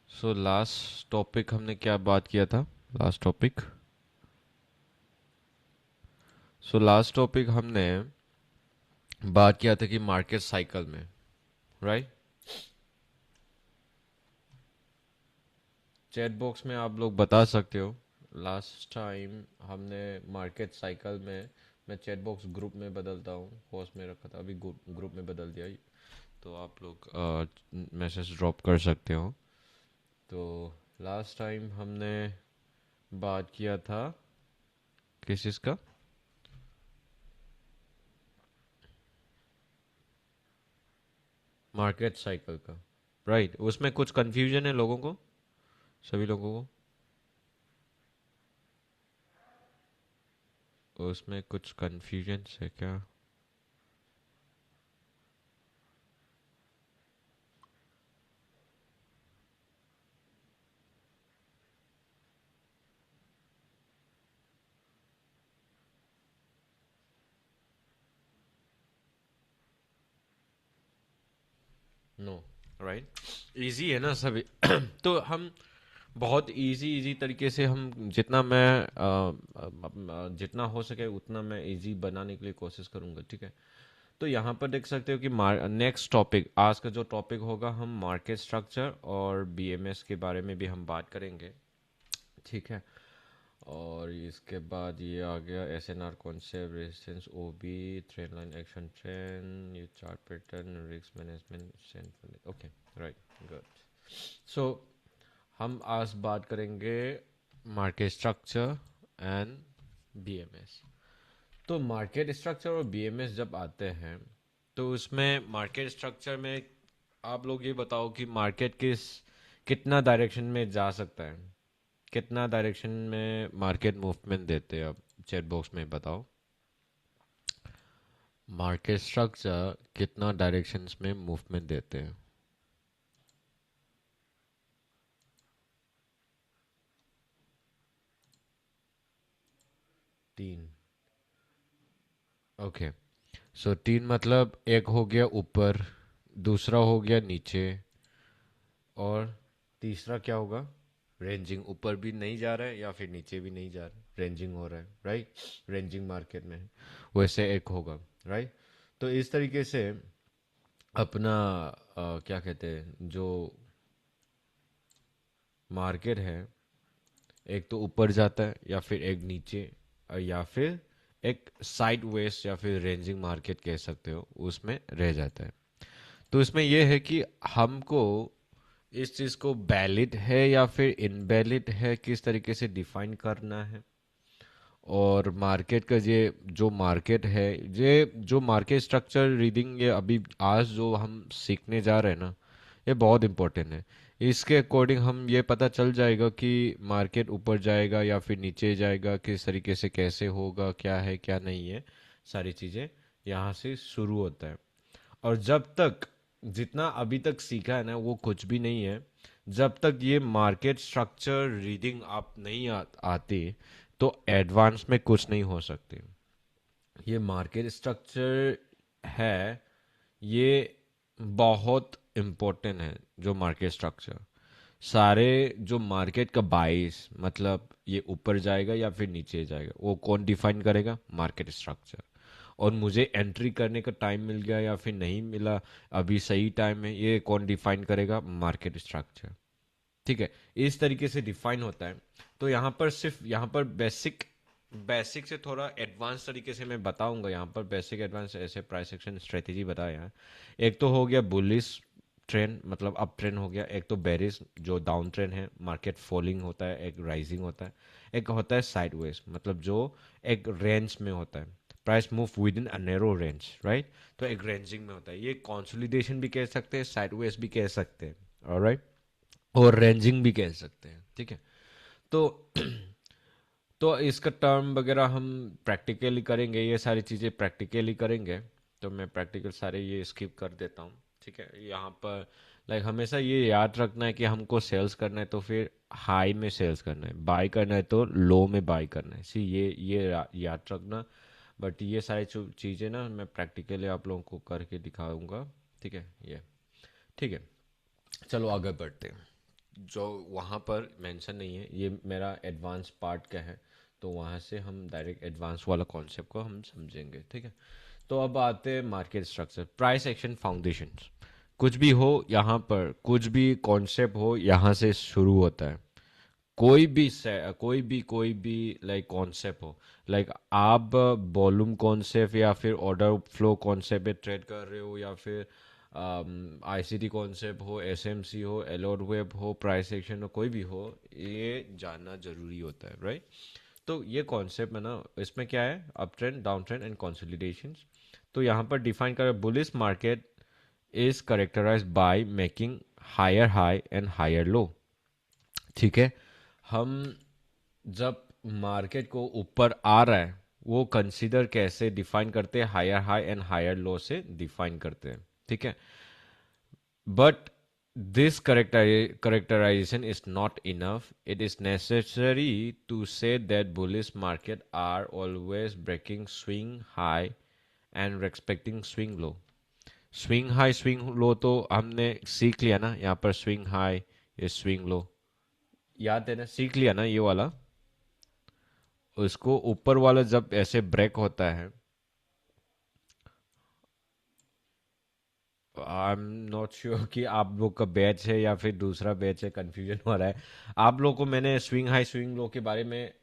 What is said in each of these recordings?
So last topic हमने क्या बात किया था? लास्ट टॉपिक लास्ट टॉपिक हमने बात किया था कि मार्केट साइकिल में, राइट? चैट बॉक्स में आप लोग बता सकते हो। लास्ट टाइम हमने मार्केट साइकिल में, मैं चैट बॉक्स ग्रुप में बदलता हूँ, होस्ट में रखा था, अभी ग्रुप में बदल दिया। तो आप लोग मैसेज ड्रॉप कर सकते हो। तो लास्ट टाइम हमने बात किया था किस चीज़ का? मार्केट साइकिल का, राइट? उसमें कुछ कंफ्यूजन है लोगों को, सभी लोगों को उसमें कुछ कंफ्यूजन है क्या? No, right? इजी है ना सभी। तो हम बहुत इजी इजी तरीके से, हम जितना मैं जितना हो सके उतना मैं इजी बनाने के लिए कोशिश करूंगा, ठीक है? तो यहाँ पर देख सकते हो कि नेक्स्ट टॉपिक, आज का जो टॉपिक होगा, हम मार्केट स्ट्रक्चर और बीएमएस के बारे में भी हम बात करेंगे, ठीक है? और इसके बाद ये आ गया SNR concept, resistance, OB, trend line, action trend, ये chart pattern, risk management, central, okay, right, good. So हम आज बात करेंगे मार्केट स्ट्रक्चर एंड बीएमएस। तो मार्केट स्ट्रक्चर और बीएमएस जब आते हैं, तो उसमें मार्केट स्ट्रक्चर में आप लोग ये बताओ कि मार्केट कितना डायरेक्शन में जा सकता है, कितना डायरेक्शन में मार्केट मूवमेंट देते हैं? आप चैट बॉक्स में बताओ। मार्केट स्ट्रक्चर कितना डायरेक्शंस में मूवमेंट देते हैं? 3। ओके। सो 3 मतलब एक हो गया ऊपर, दूसरा हो गया नीचे, और तीसरा क्या होगा? रेंजिंग, ऊपर भी नहीं जा रहा है या फिर नीचे भी नहीं जा रहा है, रेंजिंग हो रहा है, राइट? रेंजिंग मार्केट में है, वैसे एक होगा, राइट? तो इस तरीके से अपना क्या कहते हैं, जो मार्केट है, एक तो ऊपर जाता है या फिर एक नीचे, या फिर एक साइड वेस्ट या फिर रेंजिंग मार्केट कह सकते हो, उसमें रह जाता है। तो इसमें यह है कि हमको इस चीज को वैलिड है या फिर इनवैलिड है किस तरीके से डिफाइन करना है। और मार्केट का ये जो मार्केट है, ये जो मार्केट स्ट्रक्चर रीडिंग, ये अभी आज जो हम सीखने जा रहे हैं ना, ये बहुत इंपॉर्टेंट है। इसके अकॉर्डिंग हम ये पता चल जाएगा कि मार्केट ऊपर जाएगा या फिर नीचे जाएगा, किस तरीके से, कैसे होगा, क्या है क्या नहीं है, सारी चीज़ें यहाँ से शुरू होता है। और जब तक, जितना अभी तक सीखा है ना, वो कुछ भी नहीं है। जब तक ये मार्केट स्ट्रक्चर रीडिंग आप नहीं आती, तो एडवांस में कुछ नहीं हो सकते। ये मार्केट स्ट्रक्चर है, ये बहुत इम्पोर्टेंट है। जो मार्केट स्ट्रक्चर, सारे जो मार्केट का बाइस, मतलब ये ऊपर जाएगा या फिर नीचे जाएगा, वो कौन डिफाइन करेगा? Market structure. और मुझे एंट्री करने का टाइम मिल गया या फिर नहीं मिला, अभी सही टाइम है, ये कौन डिफाइन करेगा? मार्केट स्ट्रक्चर, ठीक है? इस तरीके से डिफाइन होता है। तो यहाँ पर सिर्फ, यहाँ पर बेसिक बेसिक से थोड़ा एडवांस तरीके से मैं बताऊंगा। यहाँ पर बेसिक एडवांस ऐसे प्राइस एक्शन स्ट्रेटेजी बताया है। एक तो हो गया बुलिश ट्रेंड, मतलब अप ट्रेंड हो गया। एक तो बेरिश, जो डाउन ट्रेंड है, मार्केट फॉलिंग होता है, एक राइजिंग होता है। एक होता है साइडवेज, मतलब जो एक रेंज में होता है, price move with in a narrow range, right? तो एक रेंजिंग में होता है, ये कंसोलिडेशन भी कह सकते हैं, साइडवेज भी कह सकते हैं, ऑलराइट? और रेंजिंग भी कह सकते हैं, ठीक है? तो तो इसका टर्म वगैरह हम प्रैक्टिकली करेंगे, ये सारी चीज़ें प्रैक्टिकली करेंगे। तो मैं प्रैक्टिकल सारे ये स्किप कर देता हूँ, ठीक है? यहाँ पर लाइक हमेशा ये याद रखना है कि हमको सेल्स करना है तो फिर हाई में सेल्स करना है, बाय करना है तो लो में बाय करना है। सी ये याद रखना। बट ये सारी चीज़ें ना मैं प्रैक्टिकली आप लोगों को करके दिखाऊंगा, ठीक है? ये ठीक है। चलो आगे बढ़ते हैं। जो वहाँ पर मेंशन नहीं है, ये मेरा एडवांस पार्ट का है, तो वहाँ से हम डायरेक्ट एडवांस वाला कॉन्सेप्ट को हम समझेंगे, ठीक है। तो अब आते हैं market structure, price action foundations. कुछ भी हो यहाँ पर, कुछ भी कॉन्सेप्ट हो, यहाँ से शुरू होता है। कोई भी लाइक कॉन्सेप्ट हो, लाइक आप वॉल्यूम कॉन्सेप्ट या फिर ऑर्डर फ्लो कॉन्सेप्ट पे ट्रेड कर रहे हो, या फिर आईसीटी कॉन्सेप्ट हो, एसएमसी हो, एलोड वेब हो, प्राइस एक्शन हो, कोई भी हो, ये जानना जरूरी होता है, राइट। तो ये कॉन्सेप्ट में ना, इसमें क्या है, up trend, down trend and consolidation. तो यहाँ पर डिफाइन कर, bullish market is characterised by making higher high and higher low, ठीक है। हम जब मार्केट को ऊपर आ रहा है, वो कंसीडर कैसे डिफाइन करते हैं, higher high and higher low से डिफाइन करते हैं, ठीक है। But this characterization is not enough. It is necessary to say that bullish market are always breaking swing high and respecting swing low. Swing high swing low तो हमने सीख लिया ना, यहाँ पर स्विंग हाई, ये स्विंग लो, याद है ना, सीख लिया ना ये वाला। उसको ऊपर वाला जब ऐसे ब्रेक होता है, आई एम नॉट श्योर कि आप लोग का बैच है या फिर दूसरा बैच है, कंफ्यूजन हो रहा है। आप लोग को मैंने स्विंग हाई स्विंग लो के बारे में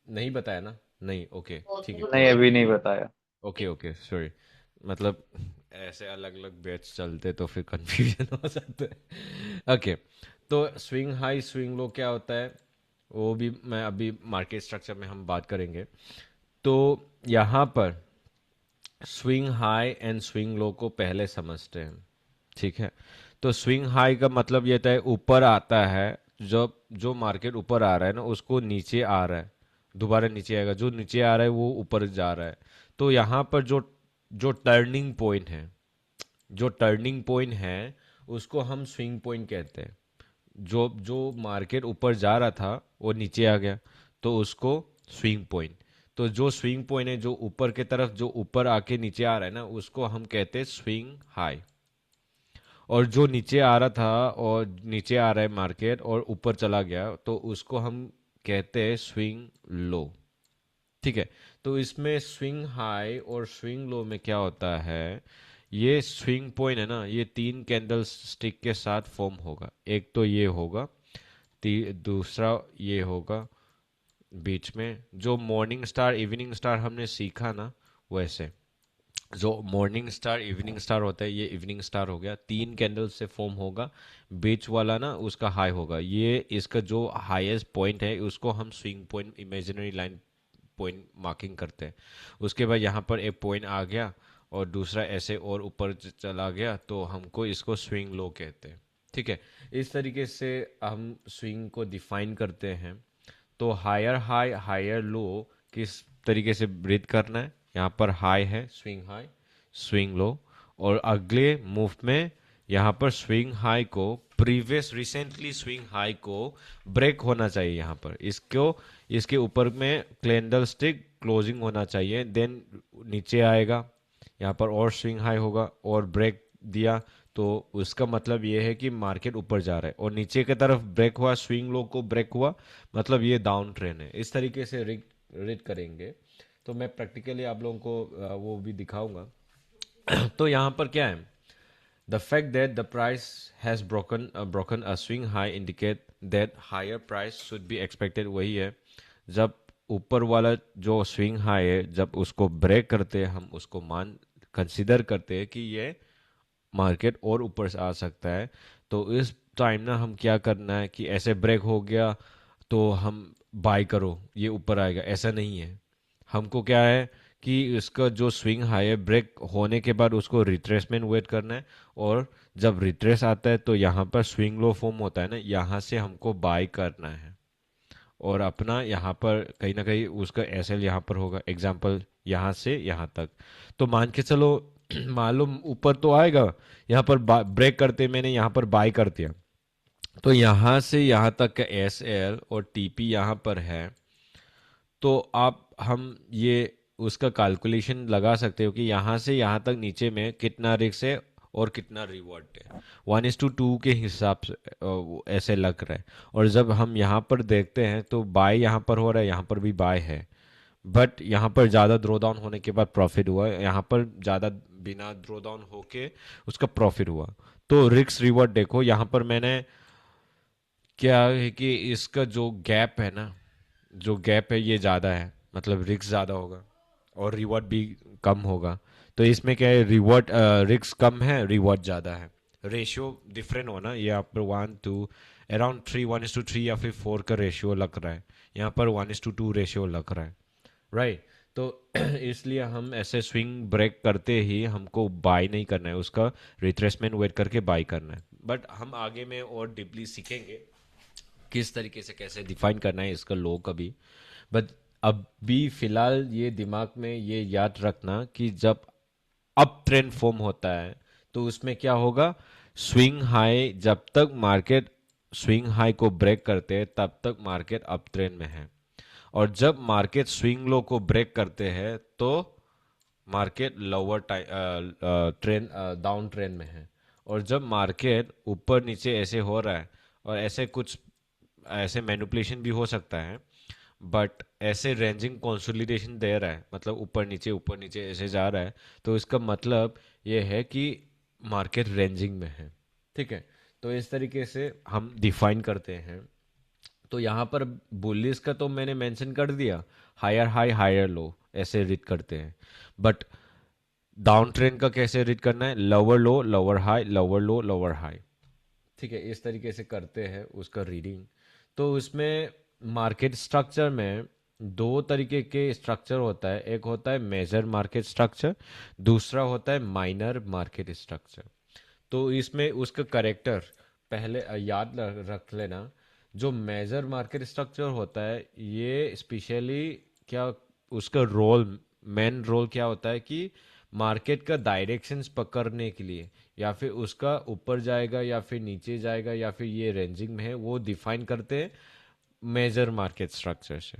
नहीं बताया ना? नहीं, ओके, ठीक है, कोई नहीं, बात अभी नहीं बताया। नहीं। Okay okay, sorry. मतलब ऐसे अलग अलग बैच चलते तो फिर कंफ्यूजन हो जाता है। ओके, तो स्विंग हाई स्विंग लो क्या होता है, वो भी मैं अभी मार्केट स्ट्रक्चर में हम बात करेंगे। तो यहाँ पर swing high and swing low को पहले समझते हैं, ठीक है। तो स्विंग हाई का मतलब ये है ऊपर आता है, जब जो मार्केट ऊपर आ रहा है ना, उसको नीचे आ रहा है, दोबारा नीचे आएगा, जो नीचे आ रहा है वो ऊपर जा रहा है। तो यहाँ पर जो जो टर्निंग पॉइंट है, जो टर्निंग पॉइंट है, उसको हम स्विंग पॉइंट कहते हैं। जो जो मार्केट ऊपर जा रहा था वो नीचे आ गया, तो उसको स्विंग पॉइंट। तो जो स्विंग पॉइंट है, जो ऊपर की तरफ, जो ऊपर आके नीचे आ रहा है ना, उसको हम कहते हैं स्विंग हाई। और जो नीचे आ रहा था और नीचे आ रहा है मार्केट और ऊपर चला गया, तो उसको हम कहते हैं स्विंग लो, ठीक है। तो इसमें स्विंग हाई और स्विंग लो में क्या होता है, ये स्विंग पॉइंट है ना, ये तीन कैंडल स्टिक के साथ फॉर्म होगा। एक तो ये होगा, दूसरा ये होगा, बीच में जो मॉर्निंग स्टार इवनिंग स्टार हमने सीखा ना, वैसे जो मॉर्निंग स्टार इवनिंग स्टार होता है, ये इवनिंग स्टार हो गया, तीन कैंडल से फॉर्म होगा। बीच वाला ना उसका हाई होगा, ये इसका जो हाईएस्ट पॉइंट है उसको हम swing point, imaginary line point marking करते हैं। उसके बाद यहाँ पर एक पॉइंट आ गया और दूसरा ऐसे और ऊपर चला गया, तो हमको इसको स्विंग लो कहते हैं, ठीक है। इस तरीके से हम स्विंग को डिफाइन करते हैं। तो हायर हाई हायर लो किस तरीके से ब्रीथ करना है, यहाँ पर हाई है, स्विंग हाई स्विंग लो, और अगले मूव में यहाँ पर स्विंग हाई को, प्रीवियस रिसेंटली स्विंग हाई को ब्रेक होना चाहिए, यहाँ पर इसको, इसके ऊपर में कैंडल स्टिक क्लोजिंग होना चाहिए, देन नीचे आएगा, यहाँ पर और स्विंग हाई होगा और ब्रेक दिया, तो उसका मतलब ये है कि मार्केट ऊपर जा रहा है, और नीचे की तरफ ब्रेक हुआ, स्विंग लो को ब्रेक हुआ, मतलब ये डाउन ट्रेंड है। इस तरीके से रीड करेंगे, तो मैं प्रैक्टिकली आप लोगों को वो भी दिखाऊंगा। तो यहाँ पर क्या है, the fact that the price has broken a swing high indicate that higher price should be expected, वही है, जब ऊपर वाला जो स्विंग हाई है, जब उसको ब्रेक करते हैं, हम उसको मान कंसिडर करते हैं कि ये मार्केट और ऊपर से आ सकता है। तो इस टाइम ना हम क्या करना है कि ऐसे ब्रेक हो गया तो हम बाय करो, ये ऊपर आएगा, ऐसा नहीं है। हमको क्या है कि इसका जो स्विंग हाई है, ब्रेक होने के बाद उसको रिट्रेसमेंट वेट करना है, और जब रिट्रेस आता है तो यहाँ पर स्विंग लो फॉर्म होता है ना, यहाँ से हमको बाय करना है, और अपना यहाँ पर कहीं ना कहीं उसका एसएल यहाँ पर होगा, एग्जाम्पल यहाँ से यहाँ तक। तो मान के चलो मान लो ऊपर तो आएगा, यहाँ पर ब्रेक करते मैंने यहाँ पर बाय कर दिया, तो यहाँ से यहाँ तक का एस एल और टीपी यहाँ पर है। तो आप हम ये उसका कैलकुलेशन लगा सकते हो कि यहाँ से यहाँ तक नीचे में कितना रिस्क है, और कितना रिवॉर्ड है, 1:2 के हिसाब से वो ऐसे लग रहा है। और जब हम यहाँ पर देखते हैं तो बाय यहाँ पर हो रहा है, यहाँ पर भी बाय है, बट यहाँ पर ज़्यादा ड्रॉ डाउन होने के बाद प्रॉफिट हुआ, यहाँ पर ज़्यादा बिना ड्रॉ डाउन होके उसका प्रॉफिट हुआ। तो रिस्क रिवॉर्ड देखो, यहाँ पर मैंने क्या है कि इसका जो गैप है ना, जो गैप है ये ज़्यादा है, मतलब रिस्क ज़्यादा होगा और रिवॉर्ड भी कम होगा। तो इसमें क्या है, रिवॉर्ड रिस्क कम है, रिवॉर्ड ज़्यादा है, रेशियो डिफरेंट होना, ये आप पर 1 to अराउंड 3:1:3 या फिर 4 का रेशियो लग रहा है, यहाँ पर 1:2 रेशियो लग रहा है, राइट। तो इसलिए हम ऐसे स्विंग ब्रेक करते ही हमको बाय नहीं करना है, उसका रिट्रेसमेंट वेट करके बाय करना है। बट हम आगे में और डीपली सीखेंगे किस तरीके से कैसे डिफाइन करना है इसका लो का भी। बट अभी फिलहाल ये दिमाग में ये याद रखना कि जब अप ट्रेंड फॉर्म होता है तो उसमें क्या होगा, स्विंग हाई, जब तक मार्केट स्विंग हाई को ब्रेक करते हैं तब तक मार्केट अप ट्रेंड में है, और जब मार्केट स्विंग लो को ब्रेक करते हैं तो market lower trend down trend में है। और जब मार्केट ऊपर नीचे ऐसे हो रहा है, और ऐसे कुछ ऐसे मैनिपुलेशन भी हो सकता है, बट ऐसे रेंजिंग कंसोलिडेशन दे रहा है, मतलब ऊपर नीचे ऐसे जा रहा है, तो इसका मतलब ये है कि मार्केट रेंजिंग में है, ठीक है। तो इस तरीके से हम डिफाइन करते हैं। तो यहाँ पर बुलिस का तो मैंने मेंशन कर दिया, हायर हाई हायर लो ऐसे रीड करते हैं। बट डाउन ट्रेंड का कैसे रीड करना है, lower low lower high lower low lower high, ठीक है, इस तरीके से करते हैं उसका रीडिंग। तो उसमें मार्केट स्ट्रक्चर में दो तरीके के स्ट्रक्चर होता है, एक होता है मेजर मार्केट स्ट्रक्चर, दूसरा होता है माइनर मार्केट स्ट्रक्चर। तो इसमें उसका करेक्टर पहले याद रख लेना। जो मेजर मार्केट स्ट्रक्चर होता है ये स्पेशली क्या, उसका रोल, मेन रोल क्या होता है कि मार्केट का डायरेक्शंस पकड़ने के लिए, या फिर उसका ऊपर जाएगा या फिर नीचे जाएगा या फिर ये रेंजिंग में है, वो डिफाइन करते हैं मेजर मार्केट स्ट्रक्चर से।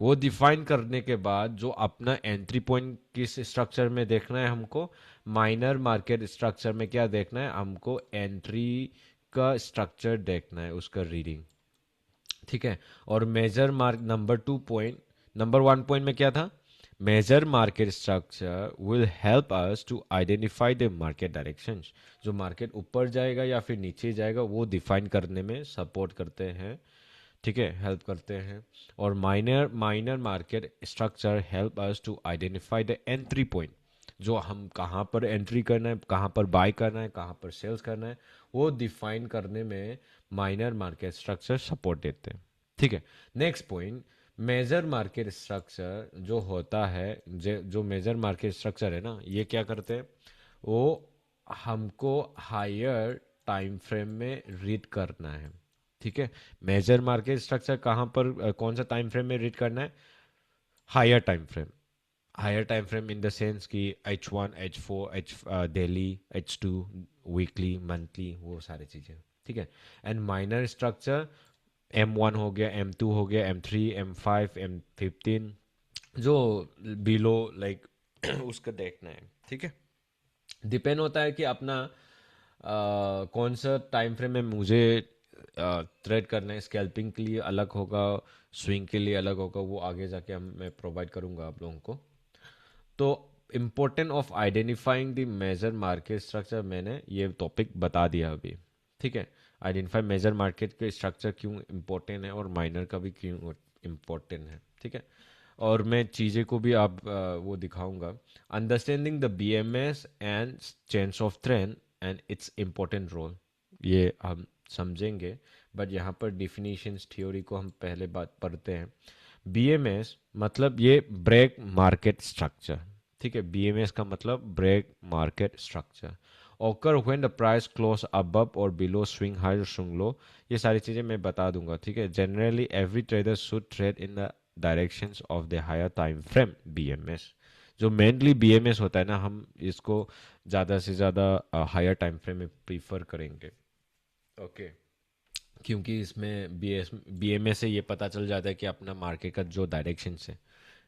वो डिफाइन करने के बाद जो अपना एंट्री पॉइंट किस स्ट्रक्चर में देखना है हमको, माइनर मार्केट स्ट्रक्चर में क्या देखना है हमको, एंट्री का स्ट्रक्चर देखना है, उसका रीडिंग, ठीक है। और मेजर मार्क नंबर 1 पॉइंट में क्या था, major market structure will help us to identify the market directions, जो मार्केट ऊपर जाएगा या फिर नीचे जाएगा वो डिफाइन करने में सपोर्ट करते हैं, ठीक है, हेल्प करते हैं। और minor minor market structure help us to identify the entry point, जो हम कहाँ पर एंट्री करना है, कहाँ पर बाय करना है, कहाँ पर सेल्स करना है, वो डिफाइन करने में माइनर मार्केट स्ट्रक्चर सपोर्ट देते हैं, ठीक है। Next point, major market structure जो होता है, जो मेजर मार्केट स्ट्रक्चर है ना, ये क्या करते हैं, वो हमको हायर टाइम फ्रेम में रीड करना है, ठीक है। मेजर मार्केट स्ट्रक्चर कहाँ पर कौन सा टाइम फ्रेम में रीड करना है, higher time frame, higher time frame in the sense कि H1 H4 daily H2 weekly monthly वो सारी चीज़ें, ठीक है। एंड माइनर स्ट्रक्चर M1 हो गया, M2 हो गया, M3 M5 M15, जो बिलो लाइक उसका देखना है, ठीक है। डिपेंड होता है कि अपना कौन सा टाइम फ्रेम में मुझे थ्रेड करना है, स्कैल्पिंग के लिए अलग होगा, स्विंग के लिए अलग होगा, वो आगे जाके मैं प्रोवाइड करूंगा आप लोगों को। तो important of identifying the major market structure, मैंने ये टॉपिक बता दिया अभी, ठीक है। आइडेंटिफाई मेजर मार्केट के स्ट्रक्चर क्यों इम्पोर्टेंट है और माइनर का भी क्यों इम्पोर्टेंट है, ठीक है। और मैं चीज़ें को भी आप वो दिखाऊंगा, understanding the BMS and change of trend and its important role, ये हम समझेंगे। बट यहाँ पर डिफिनीशंस थ्योरी को हम पहले बात पढ़ते हैं। BMS मतलब ये ब्रेक मार्केट स्ट्रक्चर, ठीक है, BMS का मतलब break market structure, occur when the price close above or below swing high or swing low, ये सारी चीज़ें मैं बता दूंगा, ठीक है। Generally every trader should trade in the directions of the higher time frame BMS। जो मेनली BMS होता है ना, हम इसको ज़्यादा से ज़्यादा हायर टाइम फ्रेम में प्रीफर करेंगे, ओके। क्योंकि इसमें BMS से ये पता चल जाता है कि अपना मार्केट का जो डायरेक्शन है,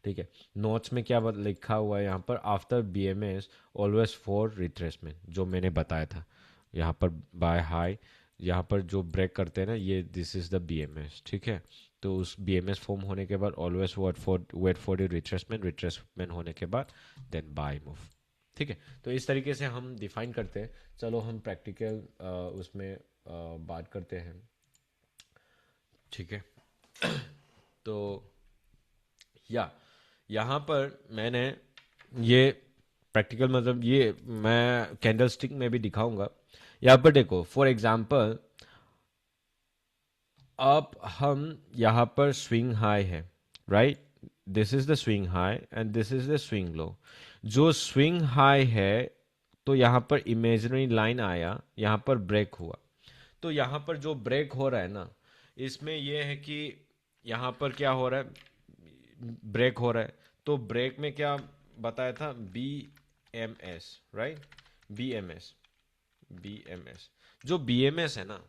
ठीक है, नोट्स में क्या लिखा हुआ है यहाँ पर, after BMS always for retracement, जो मैंने बताया था यहाँ पर बाय हाई, यहाँ पर जो ब्रेक करते हैं ना, ये दिस इज द बीएमएस। ठीक है, तो उस बीएमएस फॉर्म होने के बाद always wait for the retracement, retracement होने के बाद देन बाय मूव। ठीक है, तो इस तरीके से हम डिफाइन करते हैं। चलो हम प्रैक्टिकल उसमें बात करते हैं। ठीक है, तो यहाँ पर मैंने ये प्रैक्टिकल मतलब ये मैं कैंडल स्टिक में भी दिखाऊंगा। यहाँ पर देखो, फॉर एग्जाम्पल अब हम यहाँ पर स्विंग हाई है, right, this is the swing high and this is the swing low. जो स्विंग हाई है तो यहाँ पर इमेजिनरी लाइन आया, यहाँ पर ब्रेक हुआ। तो यहाँ पर जो ब्रेक हो रहा है ना, इसमें यह है कि यहाँ पर क्या हो रहा है, ब्रेक हो रहा है। तो ब्रेक में क्या बताया था, B M S, right, B M S, B M S. जो बी एम एस है ना,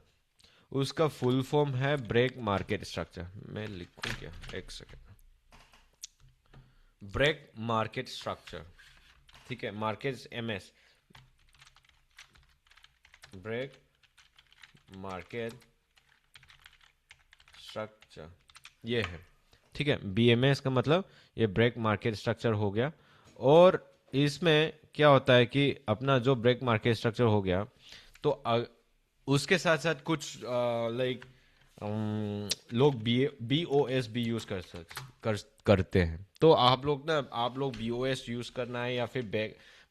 उसका फुल फॉर्म है ब्रेक मार्केट स्ट्रक्चर। मैं लिखूं क्या, एक सेकेंड, ब्रेक मार्केट स्ट्रक्चर। ठीक है, market M S, break market structure ये है। ठीक है, बीएमएस का मतलब ये ब्रेक मार्केट स्ट्रक्चर हो गया। और इसमें क्या होता है कि अपना जो ब्रेक मार्केट स्ट्रक्चर हो गया, तो उसके साथ साथ कुछ लाइक लोग बी ओ एस भी यूज करते हैं। तो आप लोग ना, आप लोग बी ओ एस यूज करना है या फिर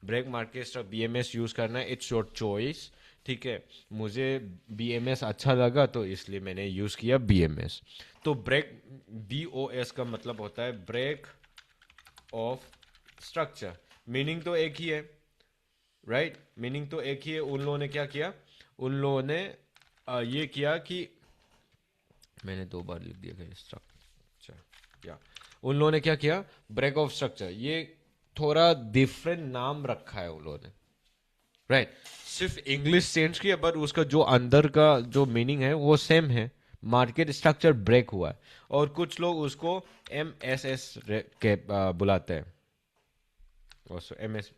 break market structure B M S use करना है, इट्स योर चॉइस। ठीक है, मुझे बी एम एस अच्छा लगा तो इसलिए मैंने यूज किया बी एम एस। तो ब्रेक बी ओ एस का मतलब होता है ब्रेक ऑफ स्ट्रक्चर। मीनिंग तो एक ही है, राइट, मीनिंग तो एक ही है। उन लोगों ने क्या किया, उन लोगों ने ये किया कि मैंने दो बार लिख दिया स्ट्रक्चर, या उन लोगों ने क्या किया, ब्रेक ऑफ स्ट्रक्चर। ये थोड़ा डिफरेंट नाम रखा है उन लोगों ने, राइट, सिर्फ इंग्लिश चेंज किया, बट उसका जो अंदर का जो मीनिंग है वो सेम है। मार्केट स्ट्रक्चर ब्रेक हुआ है, और कुछ लोग उसको एम एस एस के बुलाते हैं, M S,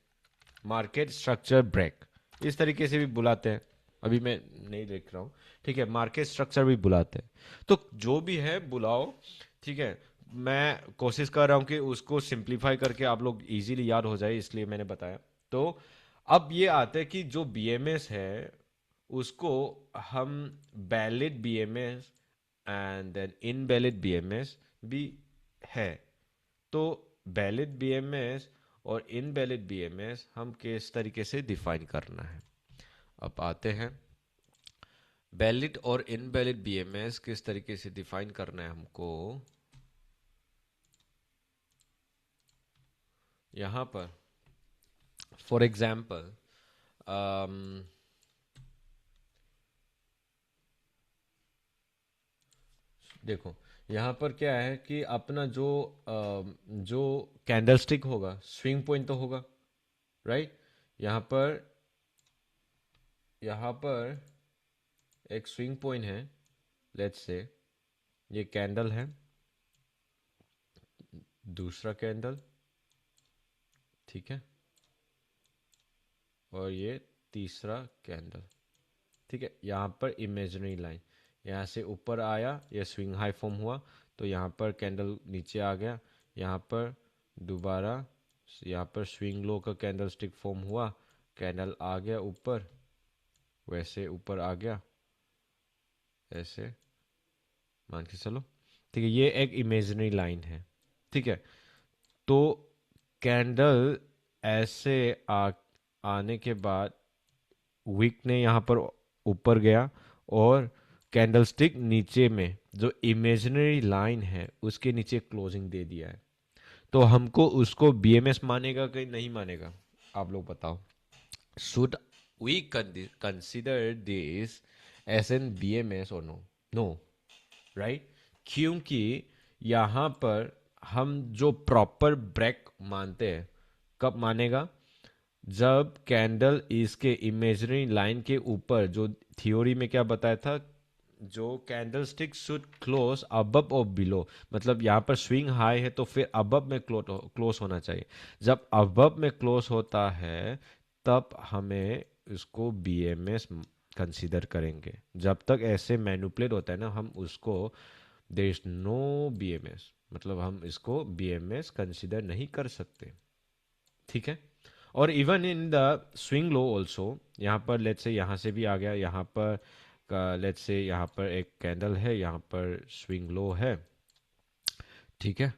market structure break, इस तरीके से भी बुलाते हैं। अभी मैं नहीं लिख रहा हूँ। ठीक है, मार्केट स्ट्रक्चर भी बुलाते हैं। तो जो भी है बुलाओ। ठीक है, मैं कोशिश कर रहा हूँ कि उसको सिंप्लीफाई करके आप लोग इजीली याद हो जाए, इसलिए मैंने बताया। तो अब ये आते हैं कि जो बीएमएस है उसको हम valid BMS and then invalid BMS भी है। तो वैलिड बीएमएस और इनवैलिड बीएमएस हम किस तरीके से डिफाइन करना है, अब आते हैं। वैलिड और इनवैलिड बीएमएस किस तरीके से डिफाइन करना है हमको, यहां पर फॉर एग्जाम्पल देखो, यहाँ पर क्या है कि अपना जो कैंडलस्टिक होगा, स्विंग पॉइंट तो होगा, राइट। यहाँ पर एक स्विंग पॉइंट है, लेट्स से ये कैंडल है, दूसरा कैंडल, ठीक है, और ये तीसरा कैंडल। ठीक है, यहाँ पर इमेजिनरी लाइन यहाँ से ऊपर आया, ये स्विंग हाई फॉर्म हुआ, तो यहाँ पर कैंडल नीचे आ गया, यहाँ पर दोबारा यहाँ पर स्विंग लो का कैंडल स्टिक फॉर्म हुआ, कैंडल आ गया ऊपर, वैसे ऊपर आ गया, ऐसे मान के चलो। ठीक है, ये एक इमेजिनरी लाइन है। ठीक है, तो कैंडल ऐसे आने के बाद विक ने यहाँ पर ऊपर गया, और कैंडलस्टिक नीचे में जो इमेजिनरी लाइन है उसके नीचे क्लोजिंग दे दिया है। तो हमको उसको बीएमएस मानेगा कि नहीं मानेगा, आप लोग बताओ। Should we consider this as an BMS और नो? No, right. क्योंकि यहाँ पर हम जो प्रॉपर ब्रेक मानते हैं, कब मानेगा, जब कैंडल इसके इमेजिनरी लाइन के ऊपर, जो थ्योरी में क्या बताया था, जो candle stick should close above और बिलो, मतलब यहाँ पर स्विंग हाई है तो फिर अबव में क्लोज होना चाहिए। जब अबव में क्लोज होता है तब हमें इसको बीएमएस कंसीडर करेंगे। जब तक ऐसे मैनिपुलेट होता है ना, हम उसको देयर इज नो बीएमएस, मतलब हम इसको बीएमएस कंसीडर नहीं कर सकते। ठीक है। और even in the swing low also, यहाँ पर लेट्स से यहाँ से भी आ गया, यहाँ पर लेट्स से यहाँ पर एक कैंडल है, यहाँ पर स्विंग लो है। ठीक है,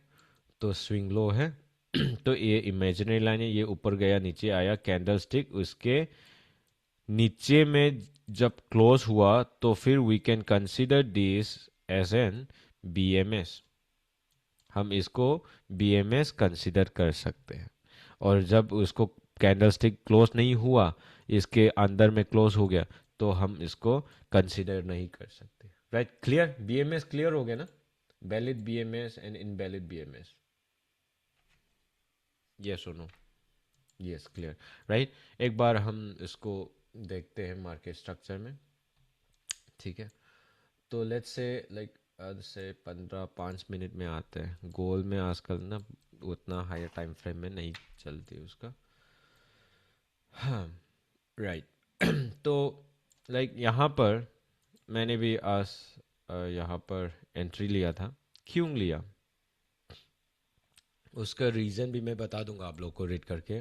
तो स्विंग लो है तो ये इमेजिनरी लाइन है, ये ऊपर गया नीचे आया, कैंडल स्टिक उसके नीचे में जब क्लोज हुआ तो फिर we can consider this as an BMS, हम इसको बीएमएस कंसीडर कर सकते हैं। और जब उसको कैंडल स्टिक क्लोज नहीं हुआ, इसके अंदर में क्लोज हो गया, तो हम इसको कंसीडर नहीं कर सकते। Right, clear? बीएमएस क्लियर हो गया ना? Valid BMS and invalid BMS, yes और नो? Yes, clear. राइट, एक बार हम इसको देखते हैं मार्केट स्ट्रक्चर में। ठीक है, तो लेट्स से लाइक आज से 15-5 मिनट में आते हैं। गोल में आजकल ना उतना हायर टाइम फ्रेम में नहीं चलती उसका। हाँ, राइट। तो लाइक यहाँ पर मैंने भी आज यहाँ पर एंट्री लिया था। क्यों लिया उसका रीज़न भी मैं बता दूंगा आप लोग को रीड करके।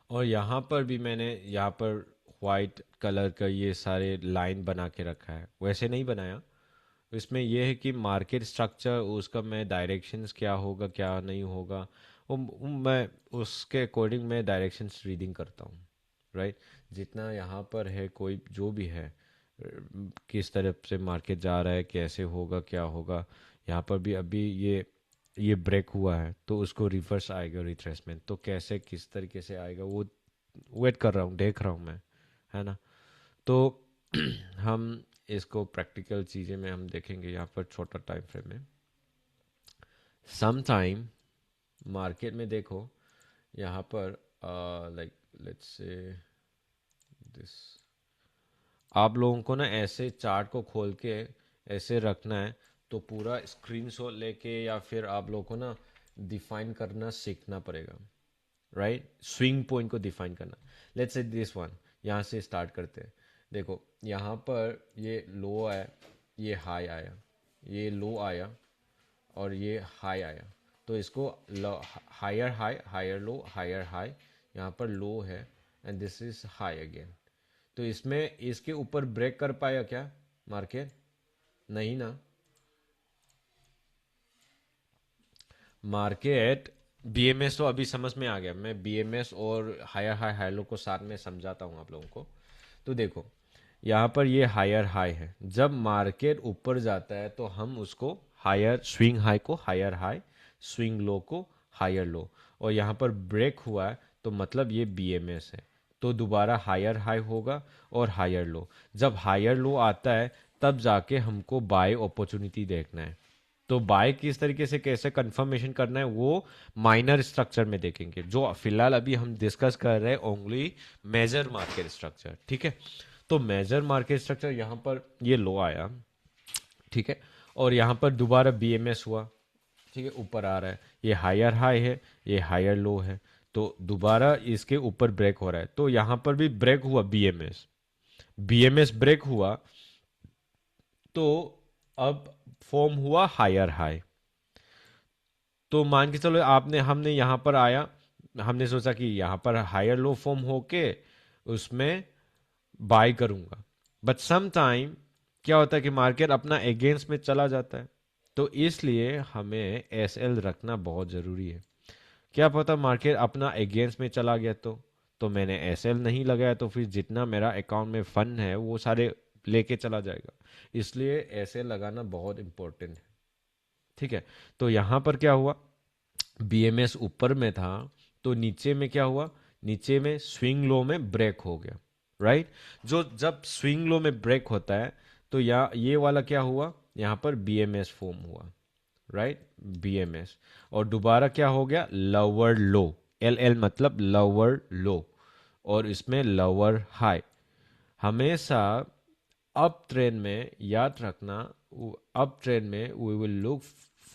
और यहाँ पर भी मैंने यहाँ पर वाइट कलर का ये सारे लाइन बना के रखा है, वैसे नहीं बनाया। इसमें यह है कि मार्केट स्ट्रक्चर उसका मैं डायरेक्शंस क्या होगा क्या नहीं होगा, मैं उसके अकॉर्डिंग मैं डायरेक्शंस रीडिंग करता हूँ। राइट, जितना यहाँ पर है कोई जो भी है, किस तरफ से मार्केट जा रहा है, कैसे होगा क्या होगा। यहाँ पर भी अभी ये ब्रेक हुआ है तो उसको रिवर्स आएगा रिट्रेसमेंट, तो कैसे किस तरीके से आएगा वो वेट कर रहा हूँ, देख रहा हूँ मैं, है ना। तो हम इसको प्रैक्टिकल चीज़ें में हम देखेंगे यहाँ पर छोटा टाइम फ्रेम में। सम टाइम मार्केट में देखो यहाँ पर लाइक लेट्स से दिस, आप लोगों को ना ऐसे चार्ट को खोल के ऐसे रखना है, तो पूरा स्क्रीनशॉट लेके या फिर आप लोगों को ना डिफाइन करना सीखना पड़ेगा। राइट, स्विंग पॉइंट को डिफाइन करना। लेट्स से दिस वन, यहाँ से स्टार्ट करते हैं। देखो यहाँ पर ये लो आया, ये हाई आया, ये लो आया और ये हाई आया, तो इसको higher high, higher low, higher high, यहाँ पर लो है and this is high again. तो इसमें इसके ऊपर ब्रेक कर पाया क्या मार्केट? नहीं ना। मार्केट बीएमएस तो अभी समझ में आ गया, मैं बीएमएस और हायर हाई हाई लो को साथ में समझाता हूँ आप लोगों को। तो देखो यहाँ पर ये हायर हाई है, जब मार्केट ऊपर जाता है तो हम उसको हायर स्विंग हाई को हायर हाई, स्विंग लो को हायर लो, और यहाँ पर ब्रेक हुआ है तो मतलब ये बीएमएस है, तो दोबारा हायर हाई होगा और हायर लो। जब हायर लो आता है तब जाके हमको बाय अपॉर्चुनिटी देखना है। तो बाय किस तरीके से कैसे कंफर्मेशन करना है वो माइनर स्ट्रक्चर में देखेंगे, जो फिलहाल अभी हम डिस्कस कर रहे हैं ओनली मेजर मार्केट स्ट्रक्चर। ठीक है, तो मेजर मार्केट स्ट्रक्चर यहाँ पर ये लो आया, ठीक है, और यहाँ पर दोबारा बीएमएस हुआ, ठीक है, ऊपर आ रहा है, ये हायर हाई है, ये हायर लो है, तो दोबारा इसके ऊपर ब्रेक हो रहा है, तो यहाँ पर भी ब्रेक हुआ बीएमएस, बीएमएस ब्रेक हुआ तो अब फॉर्म हुआ हायर हाई। तो मान के चलो आपने हमने यहाँ पर आया, हमने सोचा कि यहाँ पर हायर लो फॉर्म होके उसमें बाय करूंगा, बट सम टाइम क्या होता है कि मार्केट अपना अगेंस्ट में चला जाता है, तो इसलिए हमें एस एल रखना बहुत ज़रूरी है। क्या पता मार्केट अपना अगेंस्ट में चला गया तो मैंने एस एल नहीं लगाया तो फिर जितना मेरा अकाउंट में फंड है वो सारे लेके चला जाएगा, इसलिए एस एल लगाना बहुत इंपॉर्टेंट है। ठीक है, तो यहाँ पर क्या हुआ, बीएमएस ऊपर में था तो नीचे में क्या हुआ, नीचे में स्विंग लो में ब्रेक हो गया। राइट, जो जब स्विंग लो में ब्रेक होता है तो ये वाला क्या हुआ, यहाँ पर बीएमएस फॉर्म हुआ। राइट, बीएमएस, और दोबारा क्या हो गया, लोअर लो, एल एल मतलब लोअर लो, और इसमें लोअर हाई। हमेशा अप ट्रेंड में याद रखना, अप ट्रेंड में we will look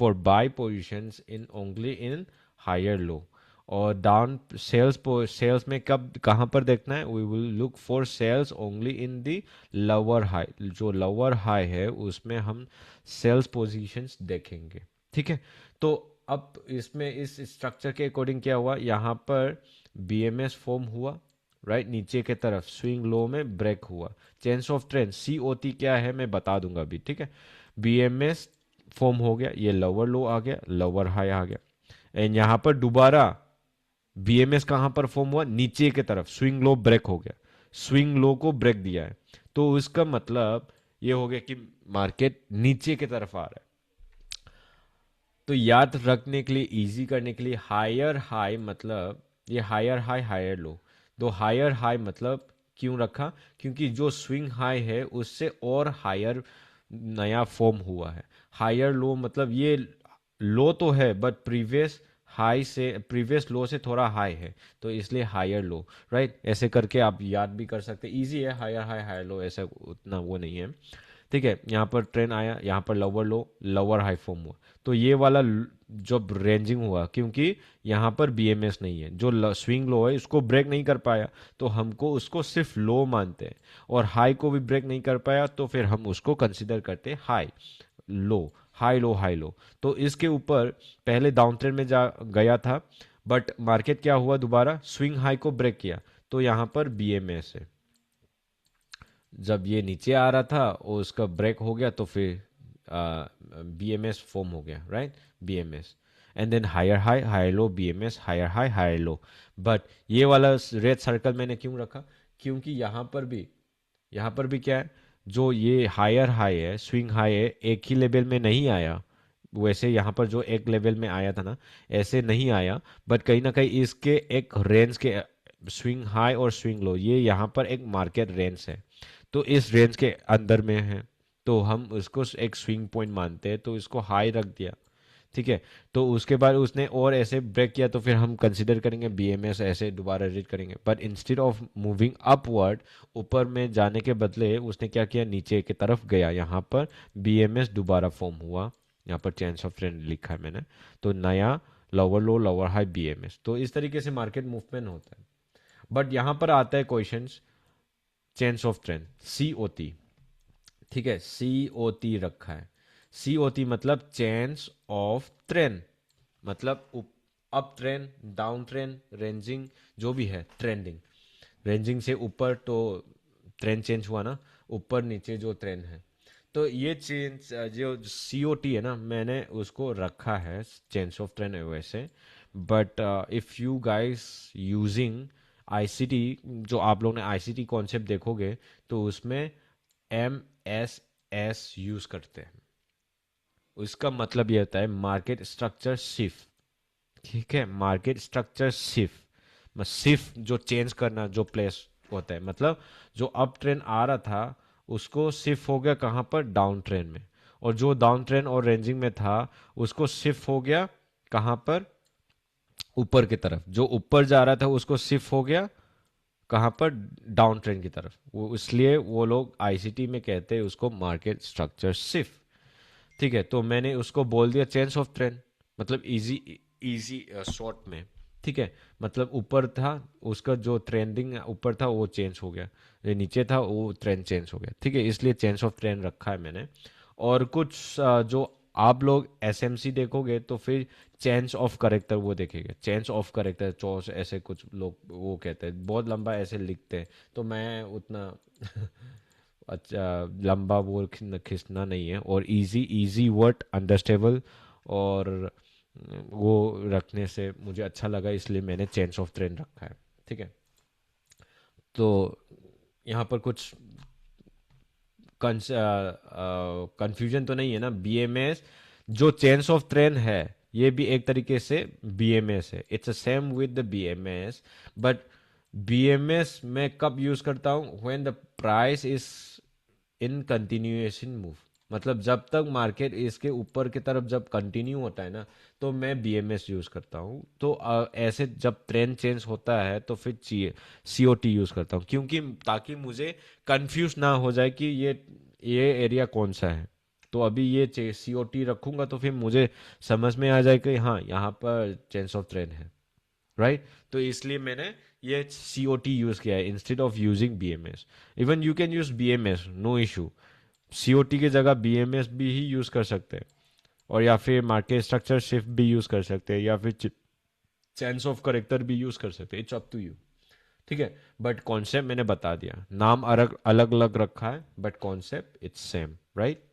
for buy positions in only in higher low, और डाउन सेल्स में कब कहाँ पर देखना है, we will look for sells only in the lower high, जो लोअर हाई है उसमें हम सेल्स पोजीशंस देखेंगे। ठीक है, तो अब इसमें इस स्ट्रक्चर के अकॉर्डिंग क्या हुआ, यहाँ पर बीएमएस फॉर्म हुआ, राइट, नीचे के तरफ स्विंग लो में ब्रेक हुआ, चेंज ऑफ ट्रेंड सीओटी क्या है मैं बता दूंगा अभी। ठीक है, बीएमएस फॉर्म हो गया, ये लोअर लो आ गया, लोअर हाई आ गया, एंड यहाँ पर दोबारा बीएमएस कहां पर फॉर्म हुआ, नीचे की तरफ स्विंग लो ब्रेक हो गया, स्विंग लो को ब्रेक दिया है, तो इसका मतलब ये हो गया कि मार्केट नीचे की तरफ आ रहा है। तो याद रखने के लिए, इजी करने के लिए, हायर हाई मतलब ये हायर हाई हायर लो, तो हायर हाई मतलब क्यों रखा, क्योंकि जो स्विंग हाई है उससे और हायर नया फॉर्म हुआ है। हायर लो मतलब ये लो तो है बट प्रीवियस हाई से, प्रीवियस लो से थोड़ा हाई है, तो इसलिए हायर लो, राइट। ऐसे करके आप याद भी कर सकते, इजी है, हायर हाई हायर लो, ऐसा उतना वो नहीं है। ठीक है, यहाँ पर ट्रेन आया, यहाँ पर lower low lower high form हुआ, तो ये वाला जब रेंजिंग हुआ, क्योंकि यहाँ पर बीएमएस नहीं है, जो स्विंग लो है उसको ब्रेक नहीं कर पाया, तो हमको उसको सिर्फ लो मानते हैं, और हाई को भी ब्रेक नहीं कर पाया तो फिर हम उसको कंसिडर करते हैं high low, high low high low. तो इसके ऊपर पहले डाउन ट्रेंड में जा गया था, बट मार्केट क्या हुआ, दोबारा स्विंग हाई को ब्रेक किया, तो यहाँ पर बीएमएस है। जब ये नीचे आ रहा था और उसका ब्रेक हो गया तो फिर बीएमएस फॉर्म हो गया, right, BMS, and then higher high higher low, BMS higher high higher low. But ये वाला रेड सर्कल मैंने क्यों रखा, क्योंकि यहाँ पर भी क्या है, जो ये हायर हाई है, स्विंग हाई है, एक ही लेवल में नहीं आया, वैसे यहाँ पर जो एक लेवल में आया था ना, ऐसे नहीं आया, बट कहीं ना कहीं इसके एक रेंज के, स्विंग हाई और स्विंग लो, ये यहाँ पर एक मार्केट रेंज है, तो इस रेंज के अंदर में है, तो हम उसको एक स्विंग पॉइंट मानते हैं, तो इसको हाई रख दिया। ठीक है, तो उसके बाद उसने और ऐसे ब्रेक किया, तो फिर हम कंसिडर करेंगे बीएमएस, ऐसे दोबारा रीड करेंगे, but instead of moving upward, ऊपर में जाने के बदले उसने क्या किया, नीचे की तरफ गया, यहाँ पर बीएमएस दोबारा फॉर्म हुआ, यहाँ पर चेंज ऑफ ट्रेंड लिखा है मैंने, तो नया lower low lower high BMS, तो इस तरीके से मार्केट मूवमेंट होता है। बट यहाँ पर आता है question, change of trend COT. ठीक है, सीओटी रखा है, सीओटी मतलब चेंज ऑफ ट्रेंड, मतलब up trend, down trend, ranging, जो भी है ट्रेंडिंग, रेंजिंग से ऊपर तो ट्रेंड चेंज हुआ ना, ऊपर नीचे जो ट्रेंड है, तो ये चेंज जो सीओटी है ना, मैंने उसको रखा है चेंज ऑफ ट्रेंड वैसे। But if you guys using ICT, जो आप लोग ने आईसीटी कॉन्सेप्ट देखोगे, तो उसमें एमएसएस यूज करते हैं, उसका मतलब ये होता है मार्केट स्ट्रक्चर शिफ्ट। ठीक है, मार्केट स्ट्रक्चर शिफ्ट, शिफ्ट जो चेंज करना, जो प्लेस होता है, मतलब जो अप ट्रेंड आ रहा था उसको शिफ्ट हो गया कहाँ पर, डाउन ट्रेंड में, और जो डाउन ट्रेंड और रेंजिंग में था उसको शिफ्ट हो गया कहाँ पर, ऊपर की तरफ, जो ऊपर जा रहा था उसको शिफ्ट हो गया कहाँ पर, डाउन ट्रेंड की तरफ, वो इसलिए वो लोग आईसीटी में कहते हैं उसको मार्केट स्ट्रक्चर शिफ्ट। ठीक है, तो मैंने उसको बोल दिया चेंज ऑफ ट्रेंड, मतलब इजी, इजी शॉर्ट में। ठीक है, मतलब ऊपर था, उसका जो ट्रेंडिंग ऊपर था वो चेंज हो गया, ये नीचे था वो ट्रेंड चेंज हो गया। ठीक है, इसलिए चेंज ऑफ ट्रेंड रखा है मैंने। और कुछ जो आप लोग एसएमसी देखोगे तो फिर चेंज ऑफ करेक्टर वो देखेंगे, चेंज ऑफ करेक्टर चॉस, ऐसे कुछ लोग वो कहते हैं, बहुत लंबा ऐसे लिखते हैं, तो मैं उतना अच्छा लंबा वो खींचना नहीं है, और इजी इजी वर्ड अंडरस्टेबल, और वो रखने से मुझे अच्छा लगा, इसलिए मैंने चेंज ऑफ ट्रेंड रखा है। ठीक है, तो यहाँ पर कुछ कंफ्यूजन तो नहीं है ना, बीएमएस जो चेंज ऑफ ट्रेंड है ये भी एक तरीके से बीएमएस है, it's same with the BMS, but BMS मैं कब यूज करता हूँ, when the price is in continuation move, मतलब जब तक मार्केट इसके ऊपर की तरफ जब कंटिन्यू होता है ना, तो मैं बीएमएस यूज करता हूँ। तो ऐसे जब ट्रेंड चेंज होता है तो फिर सीओटी यूज करता हूँ, क्योंकि ताकि मुझे कंफ्यूज ना हो जाए कि ये एरिया कौन सा है। तो अभी ये सीओटी रखूंगा तो फिर मुझे समझ में आ जाए कि हाँ, यहाँ पर चेंज ऑफ ट्रेंड है, राइट। तो इसलिए मैंने ये सीओटी यूज किया है instead of using BMS. Even you can use BMS, no issue. COT की जगह बीएमएस भी ही यूज कर सकते हैं, और या फिर मार्केट स्ट्रक्चर शिफ्ट भी यूज कर सकते हैं, या फिर चेंस ऑफ करेक्टर भी यूज कर सकते हैं। इट्स अप टू यू, ठीक है। बट कॉन्सेप्ट मैंने बता दिया, नाम अलग अलग अलग रखा है but concept it's same, right.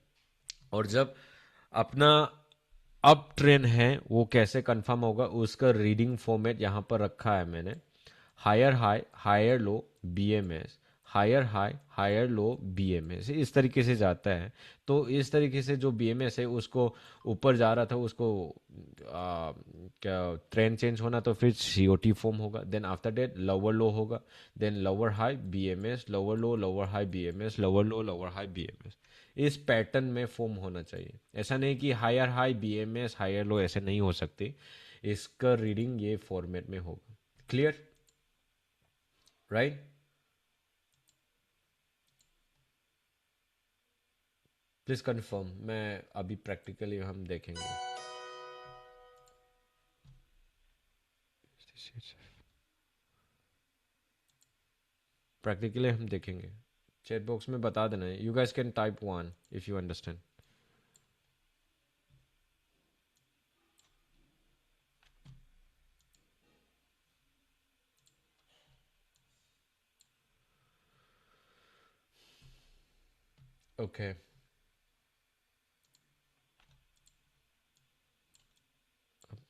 और जब अपना अप ट्रेंड है वो कैसे कंफर्म होगा, उसका रीडिंग फॉर्मेट यहाँ पर रखा है मैंने। Higher high, higher low, BMS, higher high, higher low, BMS, इस तरीके से जाता है। तो इस तरीके से जो बीएमएस है उसको ऊपर जा रहा था, उसको क्या ट्रेंड चेंज होना, तो फिर सीओटी फॉर्म होगा। Then after that lower low होगा, then lower high BMS, lower low, lower high BMS, lower low, lower high BMS. इस पैटर्न में फॉर्म होना चाहिए। ऐसा नहीं कि higher high BMS higher low, ऐसे नहीं हो सकते। इसका रीडिंग ये फॉर्मेट में होगा। Clear, right. प्लीज कंफर्म, मैं अभी प्रैक्टिकली हम देखेंगे। प्रैक्टिकली हम देखेंगे। चैट बॉक्स में बता देना, you guys can type one if you understand. Okay,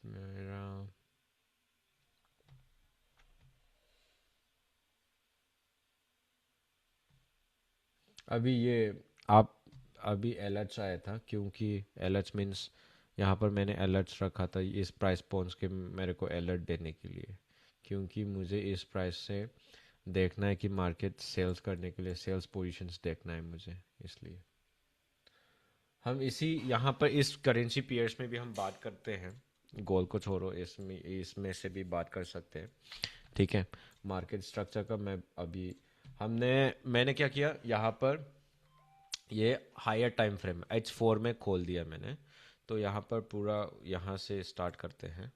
मेरा अभी ये आप अभी अलर्ट्स आया था, क्योंकि अलर्ट्स मीन्स यहाँ पर मैंने अलर्ट्स रखा था इस प्राइस पॉइंट्स के मेरे को अलर्ट देने के लिए, क्योंकि मुझे इस प्राइस से देखना है कि मार्केट सेल्स करने के लिए सेल्स पोजीशंस देखना है मुझे। इसलिए हम इसी यहाँ पर इस करेंसी पेयर्स में भी हम बात करते हैं। गोल्ड को छोड़ो, इसमें से भी बात कर सकते हैं, ठीक है। मार्केट स्ट्रक्चर का मैं अभी मैंने क्या किया यहाँ पर, ये हायर टाइम फ्रेम H4 में खोल दिया मैंने। तो यहाँ पर पूरा यहाँ से स्टार्ट करते हैं,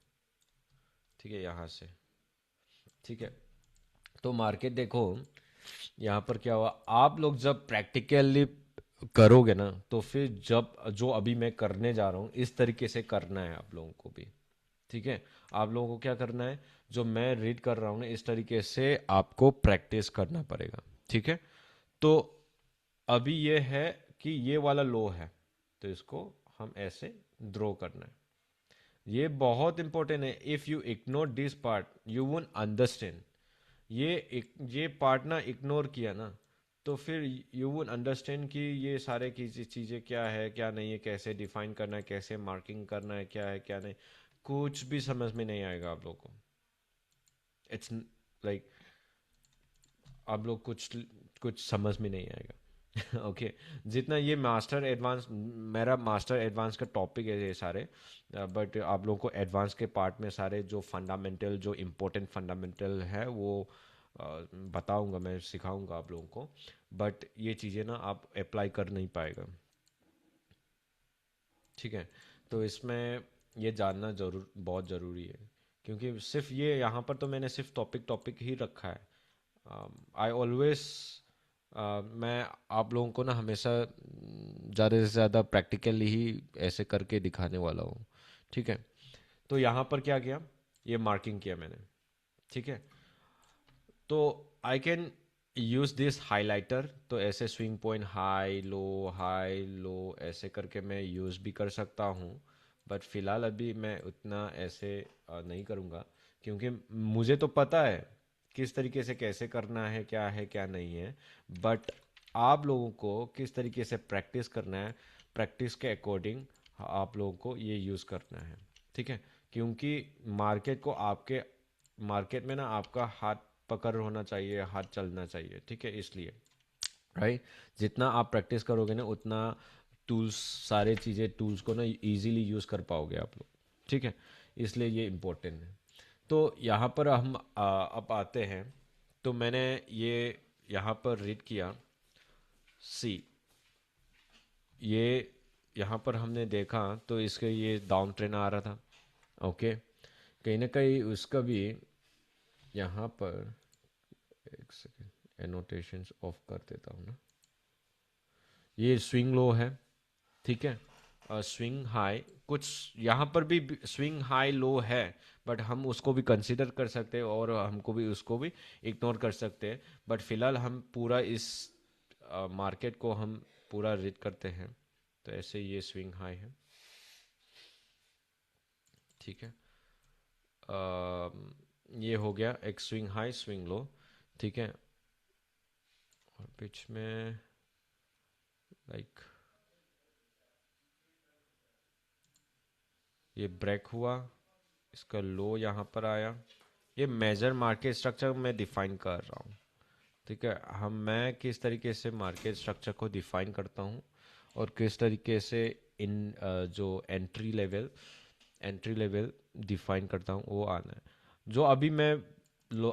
ठीक है, यहाँ से, ठीक है। तो मार्केट देखो, यहाँ पर क्या हुआ, आप लोग जब प्रैक्टिकली करोगे ना, तो फिर जब जो अभी मैं करने जा रहा हूँ इस तरीके से करना है आप लोगों को भी, ठीक है। आप लोगों को क्या करना है, जो मैं रीड कर रहा हूँ ना इस तरीके से आपको प्रैक्टिस करना पड़ेगा, ठीक है। तो अभी ये है कि ये वाला लो है, तो इसको हम ऐसे ड्रॉ करना है। ये बहुत इंपॉर्टेंट है। If you ignore this part you won't understand. ये पार्ट ना इग्नोर किया ना, तो फिर यू वुड अंडरस्टैंड कि ये सारे की चीज़ें क्या है क्या नहीं है, कैसे डिफाइन करना है, कैसे मार्किंग करना है क्या नहीं, कुछ भी समझ में नहीं आएगा आप लोगों को। इट्स लाइक आप लोग कुछ कुछ समझ में नहीं आएगा। ओके। जितना ये मास्टर एडवांस, मेरा मास्टर एडवांस का टॉपिक है ये सारे, बट आप लोगों को एडवांस के पार्ट में सारे जो फंडामेंटल, जो इम्पोर्टेंट फंडामेंटल है वो बताऊंगा, मैं सिखाऊंगा आप लोगों को। बट ये चीज़ें ना आप अप्लाई कर नहीं पाएगा, ठीक है। तो इसमें ये जानना जरूर बहुत ज़रूरी है, क्योंकि सिर्फ ये यहाँ पर तो मैंने सिर्फ टॉपिक टॉपिक ही रखा है। आई ऑलवेज मैं आप लोगों को ना हमेशा ज़्यादा से ज़्यादा प्रैक्टिकली ही ऐसे करके दिखाने वाला हूँ, ठीक है। तो यहाँ पर क्या किया, ये मार्किंग किया मैंने, ठीक है। तो I can use this highlighter, तो ऐसे स्विंग पॉइंट हाई लो ऐसे करके मैं यूज भी कर सकता हूँ। बट फिलहाल अभी मैं उतना ऐसे नहीं करूँगा, क्योंकि मुझे तो पता है किस तरीके से कैसे करना है क्या नहीं है। बट आप लोगों को किस तरीके से प्रैक्टिस करना है, प्रैक्टिस के अकॉर्डिंग आप लोगों को ये यूज़ करना है, ठीक है। क्योंकि मार्केट को आपके मार्केट में ना आपका हाथ पकड़ होना चाहिए, हाथ चलना चाहिए, ठीक है। इसलिए राइट, जितना आप प्रैक्टिस करोगे ना उतना टूल्स, सारे चीज़ें टूल्स को ना इजीली यूज़ कर पाओगे आप लोग, ठीक है। इसलिए ये इम्पोर्टेंट है। तो यहाँ पर हम अब आते हैं। तो मैंने ये यहाँ पर रीड किया, सी, ये यहाँ पर हमने देखा तो इसके ये डाउन ट्रेंड आ रहा था, ओके। कहीं ना कहीं उसका भी यहाँ पर, एक सेकेंड एनोटेशंस ऑफ कर देता हूँ ना, ये स्विंग लो है, ठीक है। स्विंग हाई, कुछ यहाँ पर भी स्विंग हाई लो है, बट हम उसको भी कंसीडर कर सकते हैं और हमको भी उसको भी इग्नोर कर सकते हैं। बट फिलहाल हम पूरा इस मार्केट को हम पूरा रीड करते हैं। तो ऐसे ये स्विंग हाई है, ठीक है। ये हो गया एक स्विंग हाई स्विंग लो, ठीक है। और बीच में लाइक ये ब्रेक हुआ, इसका लो यहाँ पर आया। ये मेजर मार्केट स्ट्रक्चर मैं डिफाइन कर रहा हूँ, ठीक है। मैं किस तरीके से मार्केट स्ट्रक्चर को डिफाइन करता हूँ और किस तरीके से इन जो एंट्री लेवल डिफाइन करता हूँ, वो आना है। जो अभी मैं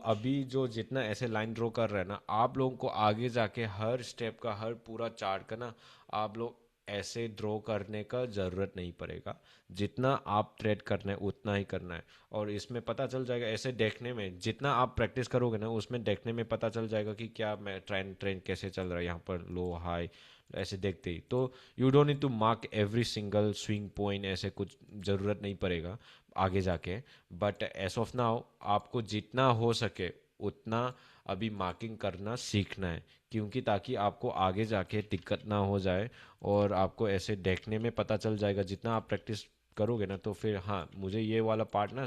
अभी जो जितना ऐसे लाइन ड्रॉ कर रहे हैं ना, आप लोगों को आगे जाके हर स्टेप का, हर पूरा चार्ट का ना, आप लोग ऐसे ड्रॉ करने का ज़रूरत नहीं पड़ेगा। जितना आप ट्रेड करना है उतना ही करना है। और इसमें पता चल जाएगा, ऐसे देखने में जितना आप प्रैक्टिस करोगे ना, उसमें देखने में पता चल जाएगा कि क्या मैं ट्रेंड ट्रेंड कैसे चल रहा है, यहाँ पर लो हाई ऐसे देखते ही। तो you don't need to mark every single swing point, ऐसे कुछ ज़रूरत नहीं पड़ेगा आगे जाके। बट एज ऑफ नाउ आपको जितना हो सके उतना अभी मार्किंग करना सीखना है, क्योंकि ताकि आपको आगे जाके दिक्कत ना हो जाए। और आपको ऐसे देखने में पता चल जाएगा जितना आप प्रैक्टिस करोगे ना, तो फिर हाँ, मुझे ये वाला पार्ट ना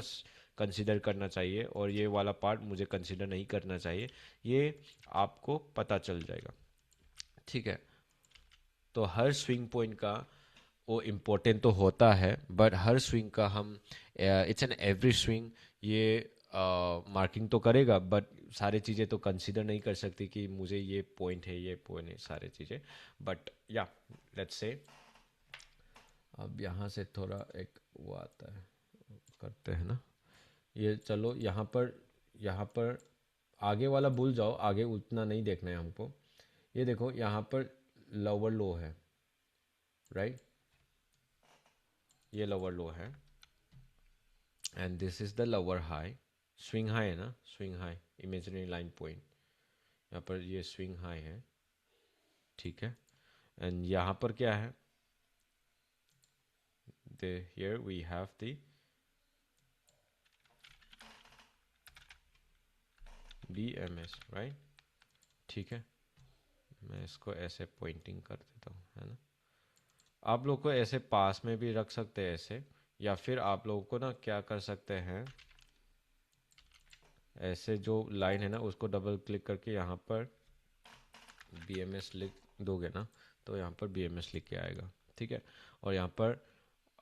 कंसिडर करना चाहिए और ये वाला पार्ट मुझे कंसिडर नहीं करना चाहिए, ये आपको पता चल जाएगा, ठीक है। तो हर स्विंग पॉइंट का वो इम्पोर्टेंट तो होता है, बट हर स्विंग का हम इट्स एन एवरी स्विंग ये मार्किंग तो करेगा, बट सारे चीज़ें तो कंसिडर नहीं कर सकती कि मुझे ये पॉइंट है, ये पॉइंट है, सारे चीज़ें। बट या लेट्स से अब यहाँ से थोड़ा एक वो आता है, करते हैं ना ये। चलो यहाँ पर आगे वाला भूल जाओ, आगे उतना नहीं देखना है हमको। ये देखो यहाँ पर लोअर लो है, राइट, ये लोअर लो है and this is the lower high. Swing high है ना, swing high imaginary line point, यहाँ पर ये स्विंग हाई है, ठीक है। एंड यहाँ पर क्या है, here we have the BMS, right, ठीक है। मैं इसको ऐसे पॉइंटिंग कर देता हूँ, है ना। आप लोग को ऐसे पास में भी रख सकते हैं ऐसे, या फिर आप लोगों को ना क्या कर सकते हैं, ऐसे जो लाइन है ना उसको डबल क्लिक करके यहाँ पर BMS लिख दोगे ना, तो यहाँ पर BMS लिख के आएगा, ठीक है। और यहाँ पर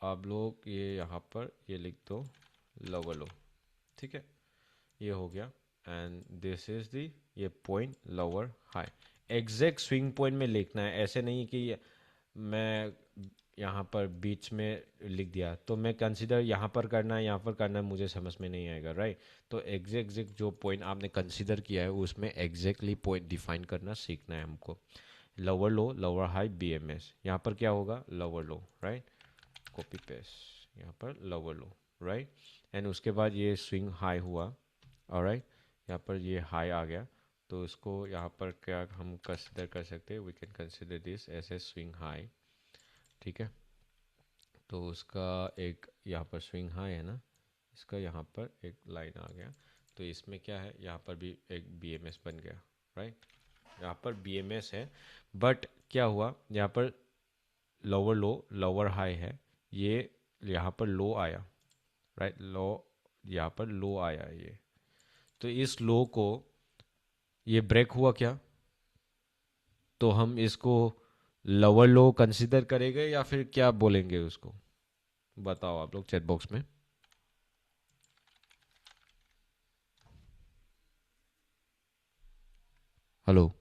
आप लोग ये यहाँ पर ये लिख दो लोअर लो, ठीक है। ये हो गया एंड दिस इज दी ये point lower high. Exact swing point में लिखना है, ऐसे नहीं कि मैं यहाँ पर बीच में लिख दिया तो मैं कंसीडर यहाँ पर करना है, यहाँ पर करना है, मुझे समझ में नहीं आएगा, राइट। तो एग्जैक्ट जो पॉइंट आपने कंसीडर किया है उसमें एग्जैक्टली पॉइंट डिफाइन करना सीखना है हमको। Lower low, lower high, BMS, यहाँ पर क्या होगा, लोअर लो, राइट, कॉपी पेस्ट, यहाँ पर लोअर लो, राइट। एंड उसके बाद ये स्विंग हाई हुआ, ऑलराइट, यहाँ पर ये हाई आ गया। तो इसको यहाँ पर क्या हम कंसिडर कर सकते हैं, we can consider this as a swing high, ठीक है। तो उसका एक यहाँ पर स्विंग हाई है ना, इसका यहाँ पर एक लाइन आ गया। तो इसमें क्या है, यहाँ पर भी एक BMS बन गया, राइट। यहाँ पर BMS है, बट क्या हुआ, यहाँ पर लोअर लो लोअर हाई है, ये यहाँ पर लो आया, राइट, लो, यहाँ पर लो आया ये। तो इस लो को ये ब्रेक हुआ क्या, तो हम इसको लोअर लो कंसीडर करेंगे या फिर क्या बोलेंगे उसको, बताओ आप लोग चैट बॉक्स में। हेलो,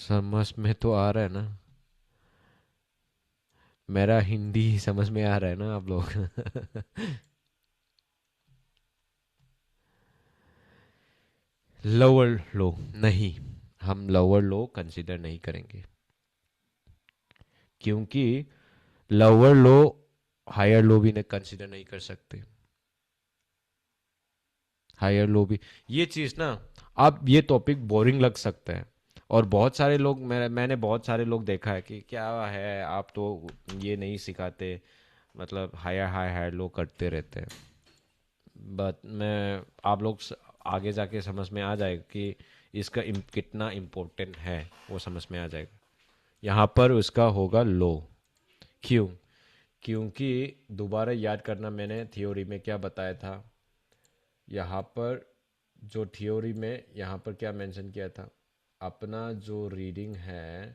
समझ में तो आ रहा है ना, मेरा हिंदी समझ में आ रहा है ना आप लोग। लोअर लो नहीं, हम लोअर लो कंसीडर नहीं करेंगे, क्योंकि लोअर लो हायर लो भी कंसीडर नहीं कर सकते। हायर लो भी, ये चीज ना, अब ये टॉपिक बोरिंग लग सकता है, और बहुत सारे लोग, मैंने बहुत सारे लोग देखा है कि क्या है आप तो ये नहीं सिखाते, मतलब हायर हाई हायर लो करते रहते हैं। बट मैं, आप लोग आगे जाके समझ में आ जाएगा कि इसका कितना इम्पोर्टेंट है, वो समझ में आ जाएगा। यहाँ पर उसका होगा लो। क्यों? क्योंकि दोबारा याद करना, मैंने थ्योरी में क्या बताया था। यहाँ पर जो थ्योरी में यहाँ पर क्या मेंशन किया था, अपना जो रीडिंग है,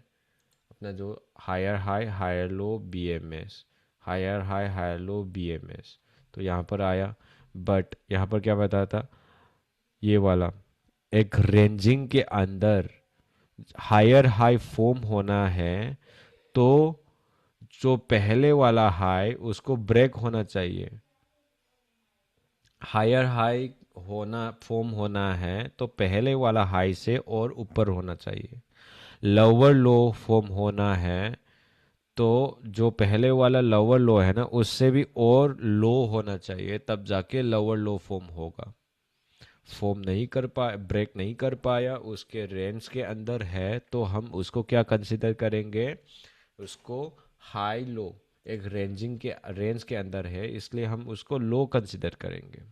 अपना जो higher high higher low BMS, higher high higher low BMS, तो यहाँ पर आया। बट यहाँ पर क्या बताया था, ये वाला एक रेंजिंग के अंदर हायर हाई फॉर्म होना है, तो जो पहले वाला हाई उसको ब्रेक होना चाहिए। हायर हाई होना फॉर्म होना है तो पहले वाला हाई से और ऊपर होना चाहिए। लोअर लो फॉर्म होना है तो जो पहले वाला लोअर लो है ना, उससे भी और लो होना चाहिए, तब जाके लोअर लो फॉर्म होगा। फॉर्म नहीं कर पा ब्रेक नहीं कर पाया, उसके रेंज के अंदर है, तो हम उसको क्या कंसिडर करेंगे, उसको हाई लो, एक रेंज के अंदर है, इसलिए हम उसको लो कंसिडर करेंगे।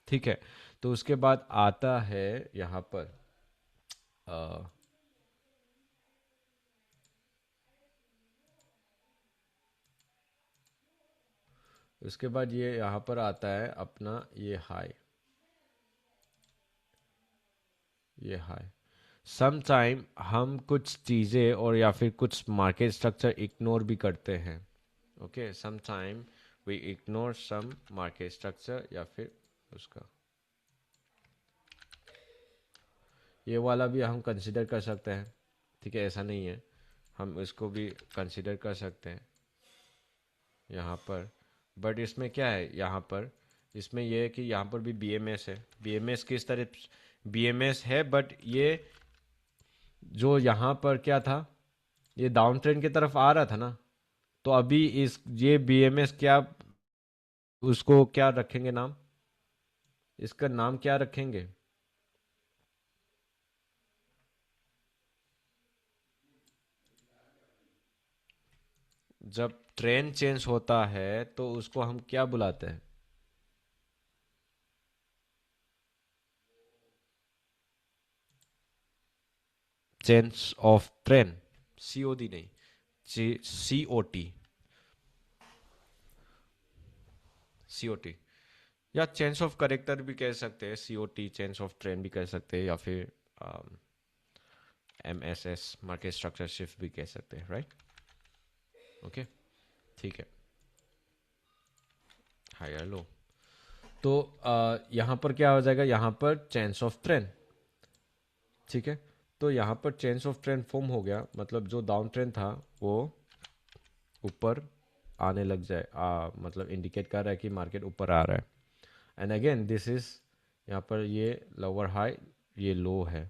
ठीक है। तो उसके बाद आता है यहाँ पर अ, उसके बाद ये यहाँ पर आता है अपना ये हाई, ये हाई। सम टाइम हम कुछ चीज़ें और या फिर कुछ मार्केट स्ट्रक्चर इग्नोर भी करते हैं। Okay, some time we ignore some market structure, या फिर उसका ये वाला भी हम कंसिडर कर सकते हैं। ठीक है, ऐसा नहीं है, हम इसको भी कंसिडर कर सकते हैं यहाँ पर। बट इसमें क्या है यहाँ पर, इसमें यह है कि यहाँ पर भी बीएमएस है। बीएमएस किस तरह, बीएमएस है, बट ये जो यहाँ पर क्या था, ये डाउन ट्रेंड की तरफ आ रहा था ना, तो अभी इस ये बीएमएस क्या, उसको क्या रखेंगे नाम, इसका नाम क्या रखेंगे। जब ट्रेंड चेंज होता है तो उसको हम क्या बुलाते हैं, चेंज ऑफ ट्रेंड। सीओडी नहीं, सीओटी, सीओटी, या चेंज ऑफ करेक्टर भी कह सकते हैं, सीओटी चेंज ऑफ ट्रेंड भी कह सकते हैं, या फिर एमएसएस मार्केट स्ट्रक्चर शिफ्ट भी कह सकते हैं, राइट। ओके, ठीक है, हायर लो। तो यहाँ पर क्या हो जाएगा, यहाँ पर चेंज ऑफ ट्रेंड। ठीक है, तो यहाँ पर चेंज ऑफ ट्रेंड फॉर्म हो गया, मतलब जो डाउन ट्रेंड था वो ऊपर आने लग जाए, मतलब इंडिकेट कर रहा है कि मार्केट ऊपर आ रहा है। एंड अगेन दिस इज, यहाँ पर ये लोअर हाई, ये लो है।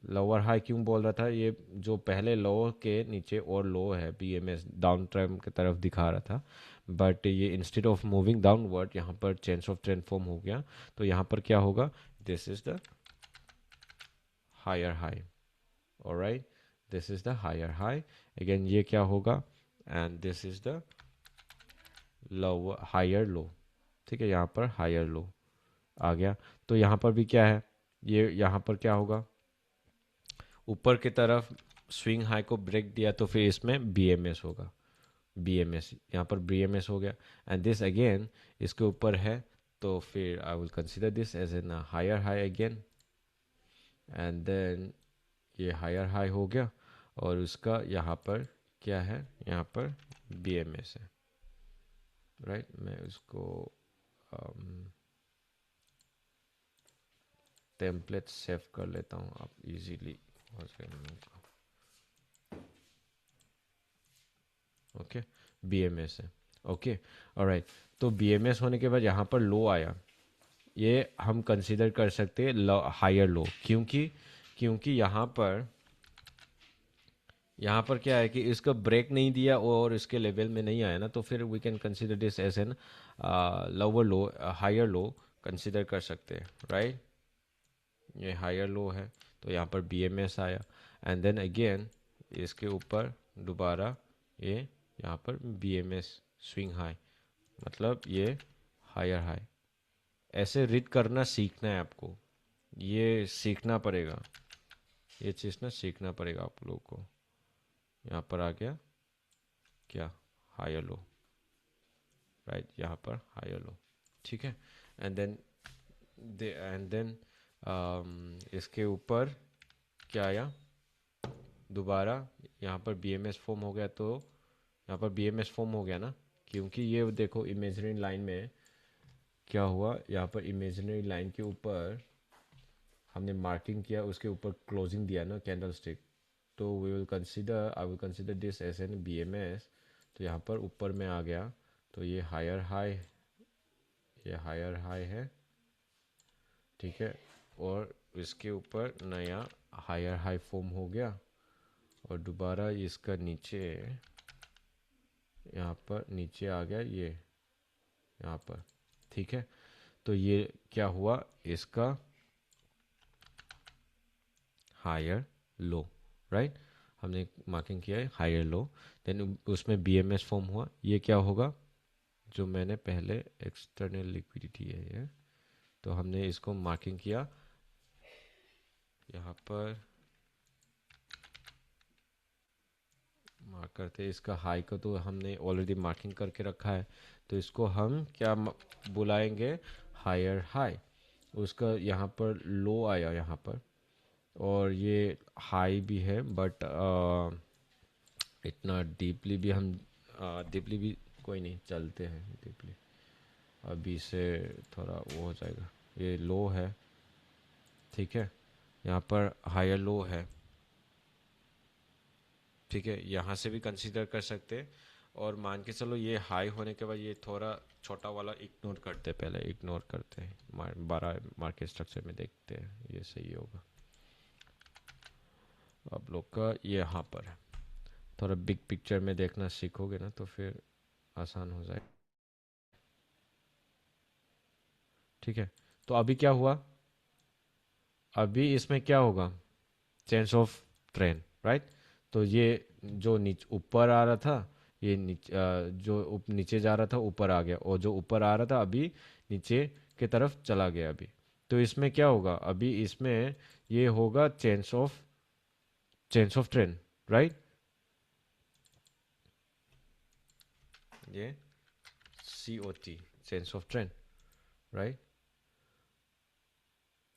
लोअर हाई क्यों बोल रहा था, ये जो पहले लो के नीचे और लो है, बीएमएस डाउन ट्रेंड की तरफ दिखा रहा था, बट ये इंस्टेड ऑफ मूविंग डाउनवर्ड यहाँ पर चेंज ऑफ ट्रेंड फॉर्म हो गया, तो यहाँ पर क्या होगा, this is the higher high. Alright, this is the higher high. Again ये क्या होगा, and this is the lower higher low. ठीक है, यहाँ पर हायर लो आ गया। तो यहाँ पर भी क्या है, ये यहाँ पर क्या होगा, ऊपर की तरफ स्विंग हाई को ब्रेक दिया, तो फिर इसमें बीएमएस होगा। बीएमएस यहाँ पर बीएमएस हो गया, एंड दिस अगेन इसके ऊपर है, तो फिर I will consider this as an higher high again. And then ये हायर हाई हो गया, और उसका यहाँ पर क्या है, यहाँ पर बीएमएस है, राइट। मैं उसको टेम्पलेट सेव कर लेता हूँ, आप इजीली हो जाएगा। ओके, बीएमएस है। Okay, alright. तो बीएमएस होने के बाद यहाँ पर लो आया, ये हम कंसीडर कर सकते हैं हायर लो, क्योंकि क्योंकि यहाँ पर क्या है कि इसका ब्रेक नहीं दिया और इसके लेवल में नहीं आया ना, तो फिर we can consider this as an lower low, higher low consider कर सकते हैं, राइट। ये हायर लो है, तो यहाँ पर बीएमएस आया, एंड देन अगेन इसके ऊपर दोबारा ये यहाँ पर बीएमएस स्विंग हाई, मतलब ये हायर हाई। ऐसे रीड करना सीखना है आपको, ये सीखना पड़ेगा, ये चीज़ ना सीखना पड़ेगा आप लोगों को। यहाँ पर आ गया क्या, हायर लो, राइट, यहाँ पर हायर लो, ठीक है। एंड देन इसके ऊपर क्या आया, दोबारा यहाँ पर बीएमएस फॉर्म हो गया, तो यहाँ पर बीएमएस फॉर्म हो गया ना, क्योंकि ये देखो इमेजिनरी लाइन में क्या हुआ, यहाँ पर इमेजिनरी लाइन के ऊपर हमने मार्किंग किया, उसके ऊपर क्लोजिंग दिया ना कैंडल स्टिक, तो I will consider this as an BMS. तो यहाँ पर ऊपर में आ गया, तो ये हायर हाई, ये हायर हाई है, ठीक है। और इसके ऊपर नया हायर हाई फॉर्म हो गया, और दोबारा इसका नीचे, यहाँ पर नीचे आ गया ये यहाँ पर, ठीक है। तो ये क्या हुआ, इसका हायर लो, राइट, हमने मार्किंग किया है हायर लो, देन उसमें बीएमएस फॉर्म हुआ, ये क्या होगा, जो मैंने पहले एक्सटर्नल लिक्विडिटी है ये, तो हमने इसको मार्किंग किया यहाँ पर, मार्क करते, इसका हाई को तो हमने ऑलरेडी मार्किंग करके रखा है, तो इसको हम क्या बुलाएंगे, हायर हाई। उसका यहाँ पर लो आया यहाँ पर, और ये हाई भी है, बट इतना डीपली भी हम डीपली भी कोई नहीं, चलते हैं डीपली, अभी से थोड़ा वो हो जाएगा। ये लो है, ठीक है, यहाँ पर हायर लो है, ठीक है, यहाँ से भी कंसीडर कर सकते हैं। और मान के चलो ये हाई होने के बाद ये थोड़ा छोटा वाला इग्नोर करते हैं, पहले इग्नोर करते हैं, 12 मार्केट स्ट्रक्चर में देखते हैं, ये सही होगा। आप लोग का ये यहाँ पर है, थोड़ा बिग पिक्चर में देखना सीखोगे ना, तो फिर आसान हो जाए, ठीक है। तो अभी क्या हुआ, अभी इसमें क्या होगा, चेंज ऑफ ट्रेंड, राइट। तो ये जो नीचे ऊपर आ रहा था, ये जो नीचे जा रहा था ऊपर आ गया, और जो ऊपर आ रहा था अभी नीचे की तरफ चला गया अभी। तो इसमें क्या होगा, अभी इसमें ये होगा चेंज ऑफ ट्रेंड, राइट। ये COT, change of trend, right.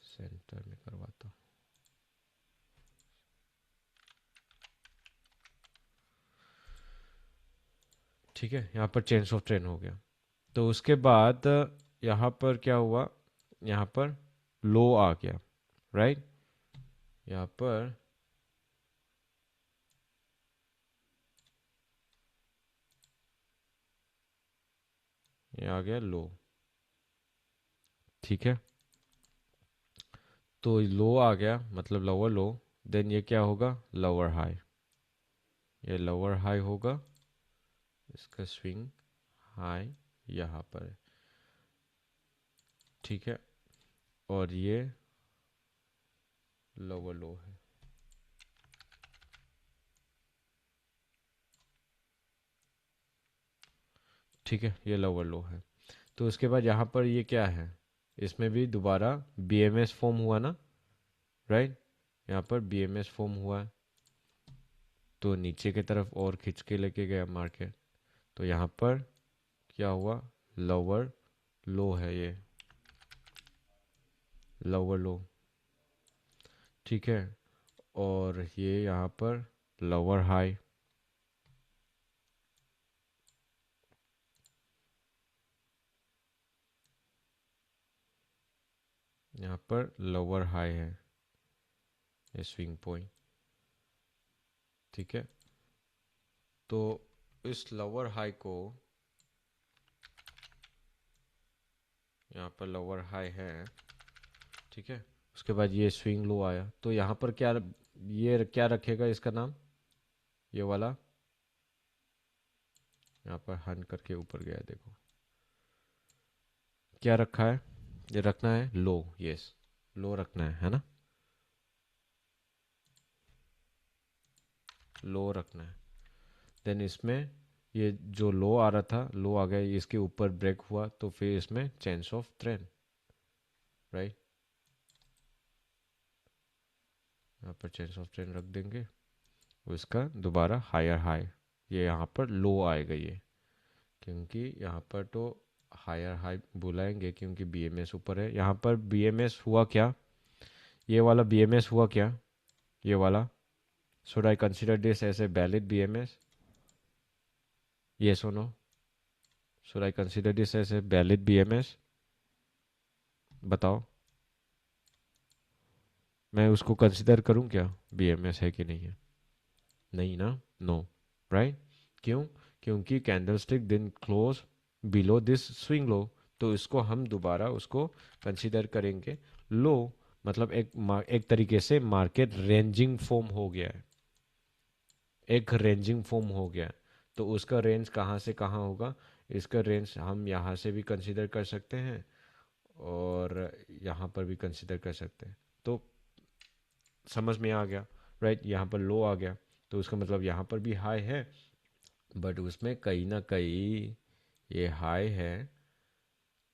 Centre में करवाता हूँ, ठीक है, यहाँ पर चेंज ऑफ ट्रेंड हो गया। तो उसके बाद यहाँ पर क्या हुआ, यहाँ पर लो आ गया, राइट। यहाँ पर ये आ गया लो, ठीक है। तो लो आ गया मतलब लोअर लो, देन ये क्या होगा, लोअर हाई, ये लोअर हाई होगा, इसका स्विंग हाई यहाँ पर है, ठीक है। और ये लोअर लो है, ठीक है, ये लोअर लो है। तो उसके बाद यहाँ पर ये क्या है, इसमें भी दोबारा बीएमएस फॉर्म हुआ ना, राइट। यहाँ पर बीएमएस फॉर्म हुआ, तो नीचे की तरफ और खींच के लेके गया मार्केट, तो यहाँ पर क्या हुआ, लोअर लो है, ये लोअर लो, ठीक है। और ये यहाँ पर लोअर हाई, यहाँ पर लोअर हाई है, ये स्विंग पॉइंट, ठीक है। तो इस लोअर हाई को, यहाँ पर लोअर हाई है, ठीक है, उसके बाद ये स्विंग लो आया, तो यहाँ पर क्या, ये क्या रखेगा इसका नाम, ये वाला, यहाँ पर हन करके ऊपर गया देखो, क्या रखा है, ये रखना है लो, यस, लो रखना है ना, लो रखना है। देन इसमें ये जो लो आ रहा था, लो आ गया, इसके ऊपर ब्रेक हुआ, तो फिर इसमें चेंज ऑफ ट्रेंड, राइट, यहाँ पर चेंज ऑफ ट्रेंड रख देंगे, उसका दोबारा हायर हाई, ये यहाँ पर लो आएगा ये, क्योंकि यहाँ पर तो हायर हाई बुलाएंगे क्योंकि बीएमएस ऊपर है। यहाँ पर बीएमएस हुआ क्या, ये वाला बीएमएस हुआ क्या, ये वाला, should I consider this as a valid BMS, yes or no, should I consider this as a valid BMS, बताओ, मैं उसको कंसिडर करूं क्या, बीएमएस है कि नहीं है, नहीं ना, नो, राइट, क्यों, क्योंकि कैंडलस्टिक दिन close below this swing low, तो इसको हम दोबारा उसको कंसिडर करेंगे लो, मतलब एक तरीके से मार्केट रेंजिंग फॉर्म हो गया है, एक रेंजिंग फॉर्म हो गया है, तो उसका रेंज कहाँ से कहाँ होगा, इसका रेंज हम यहाँ से भी कंसिडर कर सकते हैं और यहाँ पर भी कंसिडर कर सकते हैं, तो समझ में आ गया, राइट, यहाँ पर लो आ गया, तो उसका मतलब यहाँ पर भी हाई है, बट उसमें कहीं ना कहीं ये हाई है,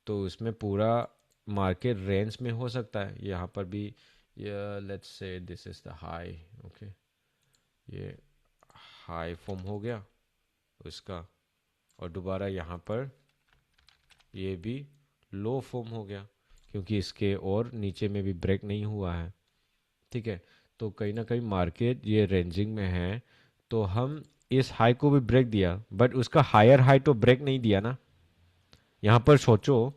तो उसमें पूरा मार्केट रेंज में हो सकता है, यहाँ पर भी, ये let's say this is the high, okay, ये हाई फॉर्म हो गया उसका, और दोबारा यहाँ पर ये भी लो फॉर्म हो गया, क्योंकि इसके और नीचे में भी ब्रेक नहीं हुआ है, ठीक है, तो कहीं ना कहीं मार्केट ये रेंजिंग में है, तो हम इस हाई को भी ब्रेक दिया, बट उसका हायर हाई तो ब्रेक नहीं दिया ना, यहाँ पर सोचो,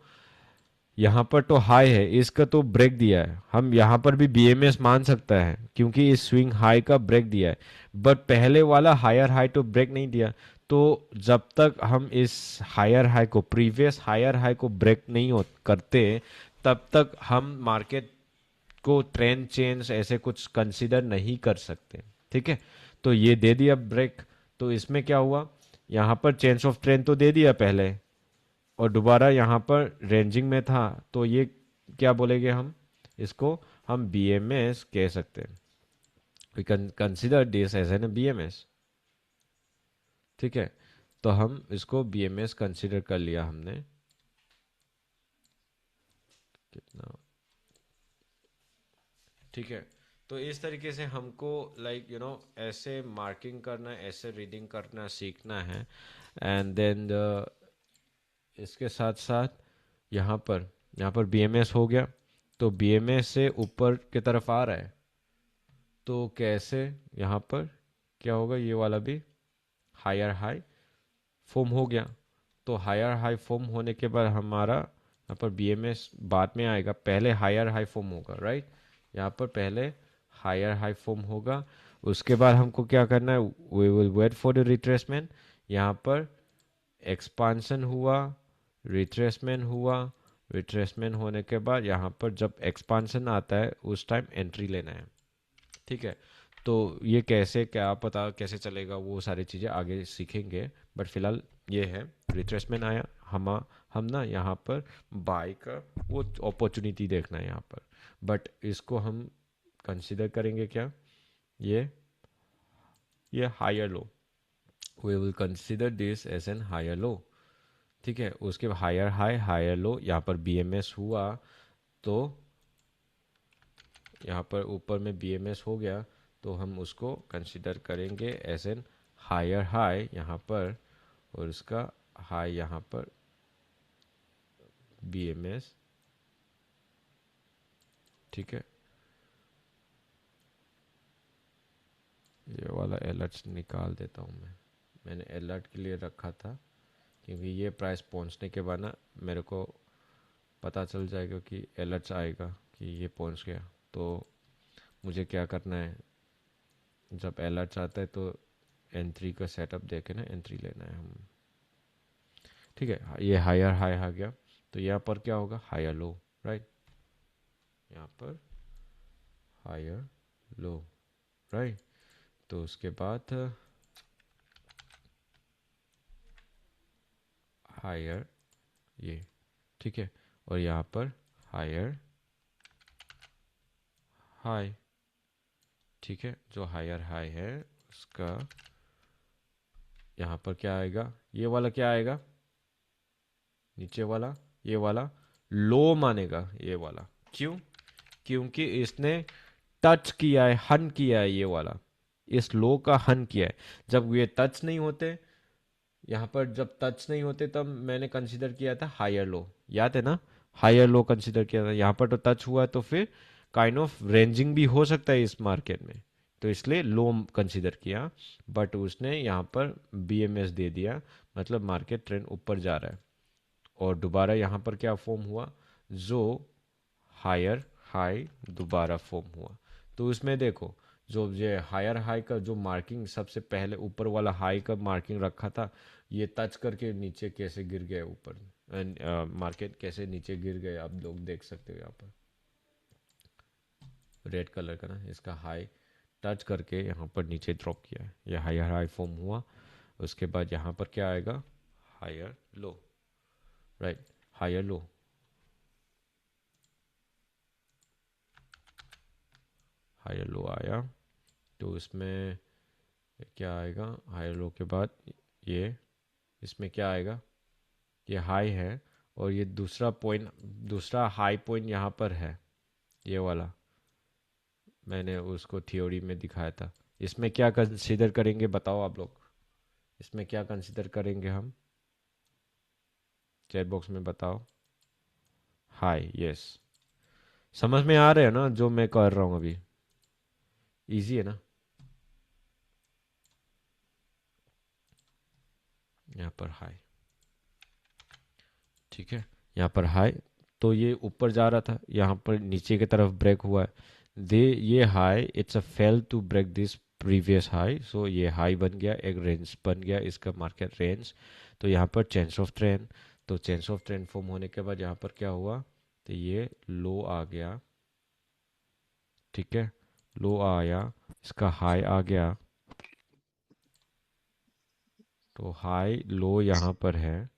यहाँ पर तो हाई है, इसका तो ब्रेक दिया है, हम यहाँ पर भी बीएमएस मान सकता है क्योंकि इस स्विंग हाई का ब्रेक दिया है, बट पहले वाला हायर हाई तो ब्रेक नहीं दिया, तो जब तक हम इस हायर हाई को, प्रीवियस हायर हाई को ब्रेक नहीं करते, तब तक हम मार्केट को ट्रेंड चेंज ऐसे कुछ कंसीडर नहीं कर सकते, ठीक है, तो ये दे दिया ब्रेक, तो इसमें क्या हुआ, यहाँ पर चेंज ऑफ ट्रेंड तो दे दिया पहले, और दोबारा यहाँ पर रेंजिंग में था, तो ये क्या बोलेंगे हम, इसको हम बीएमएस कह सकते हैं, we can consider this as an BMS, ठीक है, तो हम इसको बीएमएस कंसिडर कर लिया हमने, कितना, ठीक है, तो इस तरीके से हमको लाइक ऐसे मार्किंग करना, ऐसे रीडिंग करना सीखना है, एंड देन इसके साथ साथ यहाँ पर यहाँ पर बीएमएस हो गया, तो बीएमएस से ऊपर की तरफ आ रहा है, तो कैसे, यहाँ पर क्या होगा, ये वाला भी हायर हाई फॉर्म हो गया, तो हायर हाई फॉर्म होने के बाद हमारा यहाँ पर बीएमएस बाद में आएगा, पहले हायर हाई फॉर्म होगा, राइट, यहाँ पर पहले हायर हाई फॉर्म होगा, उसके बाद हमको क्या करना है, we will wait for the retracement, यहाँ पर एक्सपांसन हुआ, रिट्रेसमेंट हुआ, रिट्रेसमेंट होने के बाद यहाँ पर जब एक्सपांसन आता है उस टाइम एंट्री लेना है, ठीक है, तो ये कैसे, क्या पता कैसे चलेगा, वो सारी चीज़ें आगे सीखेंगे, बट फिलहाल ये है, रिट्रेसमेंट आया, हम ना यहाँ पर बाय का वो अपॉर्चुनिटी देखना है यहाँ पर, बट इसको हम कंसिडर करेंगे क्या, ये ये higher low, we will consider this as an higher low, ठीक है, उसके हायर हाई हायर लो, यहाँ पर बीएमएस हुआ, तो यहाँ पर ऊपर में बीएमएस हो गया, तो हम उसको कंसिडर करेंगे एज एन हायर हाई यहाँ पर, और उसका हाई यहाँ पर बीएमएस, ठीक है, ये वाला अलर्ट निकाल देता हूँ मैंने अलर्ट के लिए रखा था, क्योंकि ये प्राइस पहुँचने के बाद ना मेरे को पता चल जाएगा कि अलर्ट आएगा कि ये पहुँच गया, तो मुझे क्या करना है, जब अलर्ट आता है तो एंट्री का सेटअप देखे ना, एंट्री लेना है हम। ठीक है, ये हायर हाई आ गया, तो यहाँ पर क्या होगा, हायर लो, राइट। यहाँ पर हायर लो, राइट। तो उसके बाद हायर ये, ठीक है। और यहाँ पर हायर हाई, ठीक है। जो हायर हाई है उसका यहाँ पर क्या आएगा, ये वाला क्या आएगा, नीचे वाला, ये वाला लो मानेगा, ये वाला। क्यों? क्योंकि इसने टच किया है, हन किया है, ये वाला इस लो का हन किया है। जब ये टच नहीं होते, यहाँ पर जब टच नहीं होते तब मैंने कंसीडर किया था हायर लो, याद है ना, हायर लो कंसीडर किया था। यहाँ पर तो टच हुआ है, तो फिर काइंड ऑफ रेंजिंग भी हो सकता है इस मार्केट में, तो इसलिए लो कंसीडर किया। बट उसने यहाँ पर बीएमएस दे दिया, मतलब मार्केट ट्रेंड ऊपर जा रहा है। और दोबारा यहाँ पर क्या फॉर्म हुआ, जो हायर हाई दोबारा फॉर्म हुआ। तो उसमें देखो, जो ये हायर हाई का जो मार्किंग सबसे पहले ऊपर वाला हाई का मार्किंग रखा था, ये टच करके नीचे कैसे गिर गया ऊपर, मार्केट कैसे नीचे गिर गए आप लोग देख सकते हो। यहाँ पर रेड कलर का ना, इसका हाई टच करके यहाँ पर नीचे ड्रॉप किया है, ये हायर हाई फॉर्म हुआ। उसके बाद यहाँ पर क्या आएगा, higher low, right. Higher low, higher low आया, तो इसमें क्या आएगा, हाई लो के बाद ये, इसमें क्या आएगा, ये हाई है, और ये दूसरा पॉइंट, दूसरा हाई पॉइंट यहाँ पर है, ये वाला मैंने उसको थ्योरी में दिखाया था। इसमें क्या कंसीडर करेंगे बताओ आप लोग, इसमें क्या कंसीडर करेंगे हम, चैट बॉक्स में बताओ। High, yes. समझ में आ रहे हैं ना जो मैं कर रहा हूँ अभी, इजी है ना। यहाँ पर हाई, ठीक है, यहाँ पर हाई, तो ये ऊपर जा रहा था, यहाँ पर नीचे की तरफ ब्रेक हुआ है। दे ये high, it's a fail to break this previous high, so ये हाई बन गया, एक रेंज बन गया इसका, मार्केट रेंज। तो यहाँ पर चेंज ऑफ ट्रेंड, तो चेंज ऑफ ट्रेंड फॉर्म होने के बाद यहाँ पर क्या हुआ, तो ये लो आ गया, ठीक है, लो आया, इसका हाई आ गया, तो हाई लो यहाँ पर है,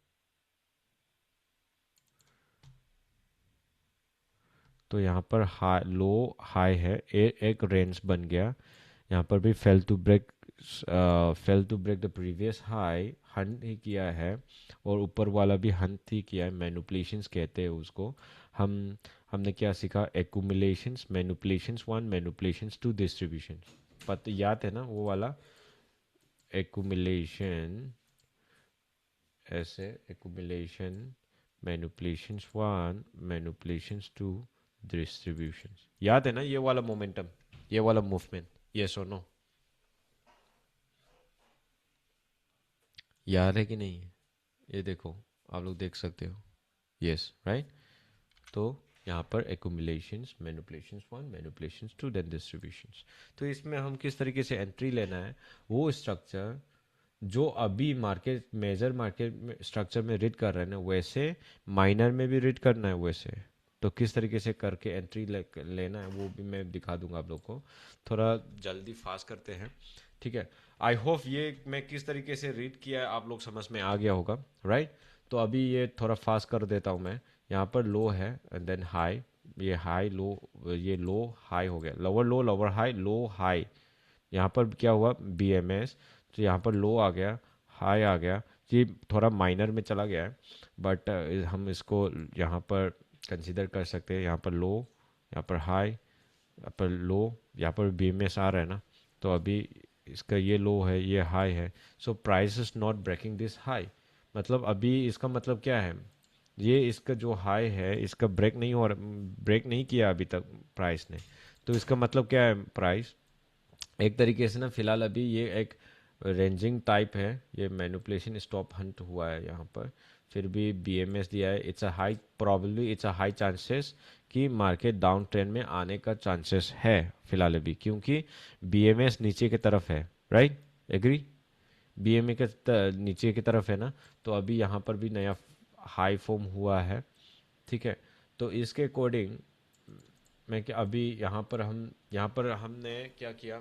तो यहाँ पर हाई लो हाई है, एक रेंज बन गया। यहाँ पर भी fail to break the previous high, hunt ही किया है, और ऊपर वाला भी हंट ही किया है, मैनिपुलेशंस कहते हैं उसको। हम हमने क्या सीखा, accumulations, manipulations one, manipulations two, distribution, पता याद है ना वो वाला, एक्यूमुलेशन ऐसे, accumulation, manipulations one, manipulations two, distribution, याद है ना ये वाला मोमेंटम, ये वाला मूवमेंट, यस और नो, याद है कि नहीं? ये देखो, आप लोग देख सकते हो, यस, राइट। तो यहाँ पर accumulations, manipulations one, manipulations two, then distributions. तो इसमें हम किस तरीके से एंट्री लेना है, वो स्ट्रक्चर जो अभी मार्केट, मेजर मार्केट में स्ट्रक्चर में रीड कर रहे हैं ना, वैसे माइनर में भी रीड करना है वैसे। तो किस तरीके से करके एंट्री लेना है वो भी मैं दिखा दूंगा आप लोग को। थोड़ा जल्दी फास्ट करते हैं, ठीक है। आई होप ये मैं किस तरीके से रीड किया है आप लोग समझ में आ गया होगा, राइट। तो अभी ये थोड़ा फास्ट कर देता हूँ मैं। यहाँ पर लो है एंड देन हाई, ये हाई लो, ये लो हाई हो गया, lower low lower high low high. यहाँ पर क्या हुआ, बीएमएस, तो यहाँ पर लो आ गया, हाई आ गया, ये थोड़ा माइनर में चला गया है, बट हम इसको यहाँ पर कंसीडर कर सकते हैं। यहाँ पर लो, यहाँ पर हाई, यहाँ पर लो, यहाँ पर बीएमएस आ रहा है ना, तो अभी इसका ये लो है, ये हाई है, so price is not breaking this high. मतलब अभी इसका मतलब क्या है, ये इसका जो हाई है इसका ब्रेक नहीं हो रहा, ब्रेक नहीं किया अभी तक प्राइस ने। तो इसका मतलब क्या है, प्राइस एक तरीके से ना फिलहाल अभी ये एक रेंजिंग टाइप है, ये मैनिपुलेशन स्टॉप हंट हुआ है यहाँ पर। फिर भी बीएमएस दिया है, it's a high probably, it's a high chances कि मार्केट डाउन ट्रेंड में आने का चांसेस है फिलहाल अभी, क्योंकि बीएमएस नीचे की तरफ है, राइट, एग्री। बीएमए के नीचे की तरफ है ना, तो अभी यहाँ पर भी नया हाई फॉर्म हुआ है। ठीक है, तो इसके अकॉर्डिंग मैं क्या अभी यहाँ पर हमने क्या किया,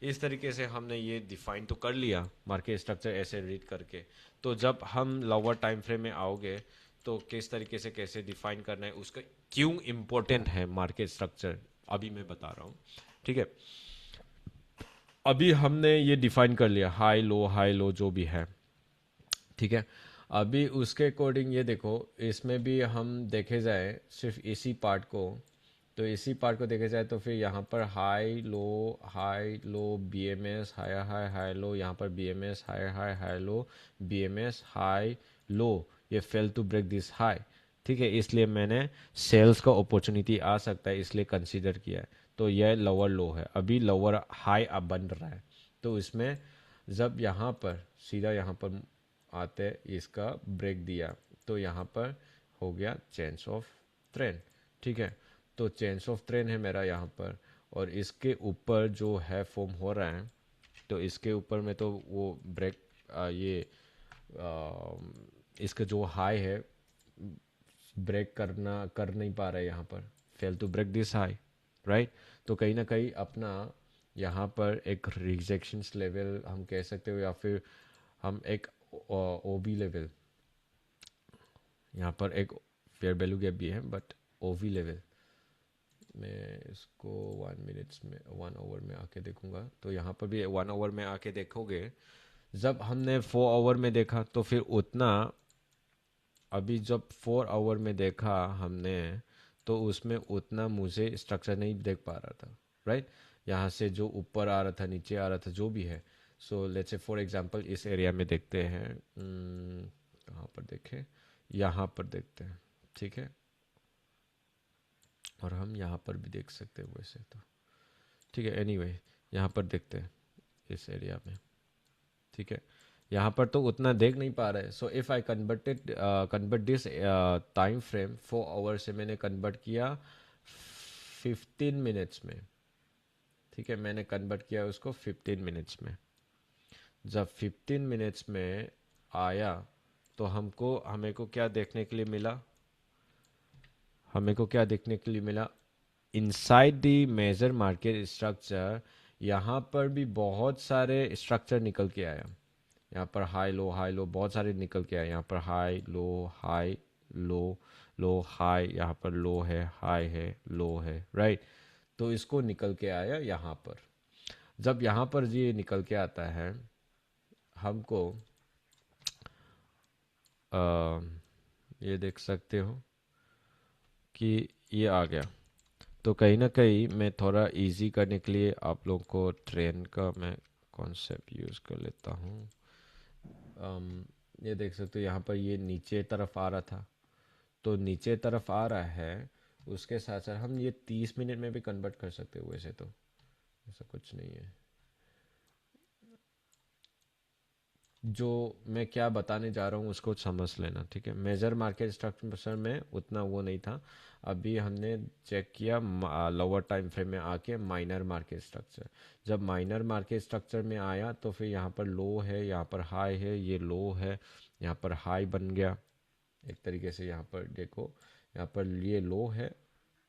इस तरीके से हमने ये डिफाइन तो कर लिया मार्केट स्ट्रक्चर ऐसे रीड करके। तो जब हम लोअर टाइम फ्रेम में आओगे तो किस तरीके से कैसे डिफाइन करना है, उसका क्यों इम्पोर्टेंट है मार्केट स्ट्रक्चर, अभी मैं बता रहा हूँ। ठीक है, अभी हमने ये डिफाइन कर लिया हाई लो जो भी है। ठीक है, अभी उसके अकॉर्डिंग ये देखो, इसमें भी हम देखे जाए सिर्फ इसी पार्ट को, तो इसी पार्ट को देखे जाए तो फिर यहाँ पर high low BMS high high high low, यहाँ पर BMS high high high low, BMS high low, ये fail to break this high. ठीक है, इसलिए मैंने सेल्स का अपॉर्चुनिटी आ सकता है इसलिए कंसीडर किया है। तो यह लोअर लो है, अभी लोअर हाई अब बन रहा है, तो इसमें जब यहाँ पर सीधा यहाँ पर आते इसका ब्रेक दिया तो यहाँ पर हो गया चेंज ऑफ ट्रेंड। ठीक है, तो चेंज ऑफ ट्रेंड है मेरा यहाँ पर, और इसके ऊपर जो है फॉर्म हो रहा है, तो इसके ऊपर में तो वो ब्रेक इसका जो हाई है ब्रेक कर नहीं पा रहा है यहाँ पर, fail to break this high, right. तो कहीं ना कहीं अपना यहाँ पर एक रिजेक्शन लेवल हम कह सकते हो, या फिर हम एक ओबी लेवल, यहाँ पर एक फेयर वैल्यू गैप भी है बट ओवी लेवल, मैं इसको 1 मिनट्स में 1 आवर में आके देखूंगा, तो यहाँ पर भी 1 आवर में आके देखोगे। जब हमने 4 आवर में देखा तो फिर उतना, अभी जब 4 आवर में देखा हमने तो उसमें उतना मुझे स्ट्रक्चर नहीं देख पा रहा था, राइट। यहाँ से जो ऊपर आ रहा था नीचे आ रहा था जो भी है। So let's say for example इस एरिया में देखते हैं, कहाँ पर देखें, यहाँ पर देखते हैं। ठीक है, और हम यहाँ पर भी देख सकते हैं वैसे तो। ठीक है, एनीवे यहाँ पर देखते हैं इस एरिया में। ठीक है, यहाँ पर तो उतना देख नहीं पा रहे, so if I convert this time frame 4 hour से मैंने कन्वर्ट किया 15 मिनट्स में। ठीक है, मैंने कन्वर्ट किया उसको 15 मिनट्स में। जब 15 मिनट्स में आया तो हमें को क्या देखने के लिए मिला, हमें को क्या देखने के लिए मिला, inside the major market structure यहाँ पर भी बहुत सारे स्ट्रक्चर निकल के आया। यहाँ पर हाई लो बहुत सारे निकल के आए, यहाँ पर हाई लो लो हाई, यहाँ पर लो है लो है, राइट। तो इसको निकल के आया यहाँ पर। जब यहाँ पर ये निकल के आता है हमको आ, ये देख सकते हो कि ये आ गया। तो कहीं ना कहीं मैं थोड़ा इजी करने के लिए आप लोगों को ट्रेन का मैं कॉन्सेप्ट यूज़ कर लेता हूँ। ये देख सकते हो यहाँ पर ये नीचे तरफ आ रहा था, तो नीचे तरफ आ रहा है, उसके साथ साथ हम ये 30 मिनट में भी कन्वर्ट कर सकते हो, वैसे तो ऐसा कुछ नहीं है। जो मैं क्या बताने जा रहा हूँ उसको समझ लेना, ठीक है। मेजर मार्केट स्ट्रक्चर में उतना वो नहीं था। अभी हमने चेक किया लोअर टाइम फ्रेम में आके माइनर मार्केट स्ट्रक्चर। जब माइनर मार्केट स्ट्रक्चर में आया तो फिर यहाँ पर लो है, यहाँ पर हाई है, ये लो है, यहाँ पर हाई बन गया एक तरीके से। यहाँ पर देखो, यहाँ पर ये लो है,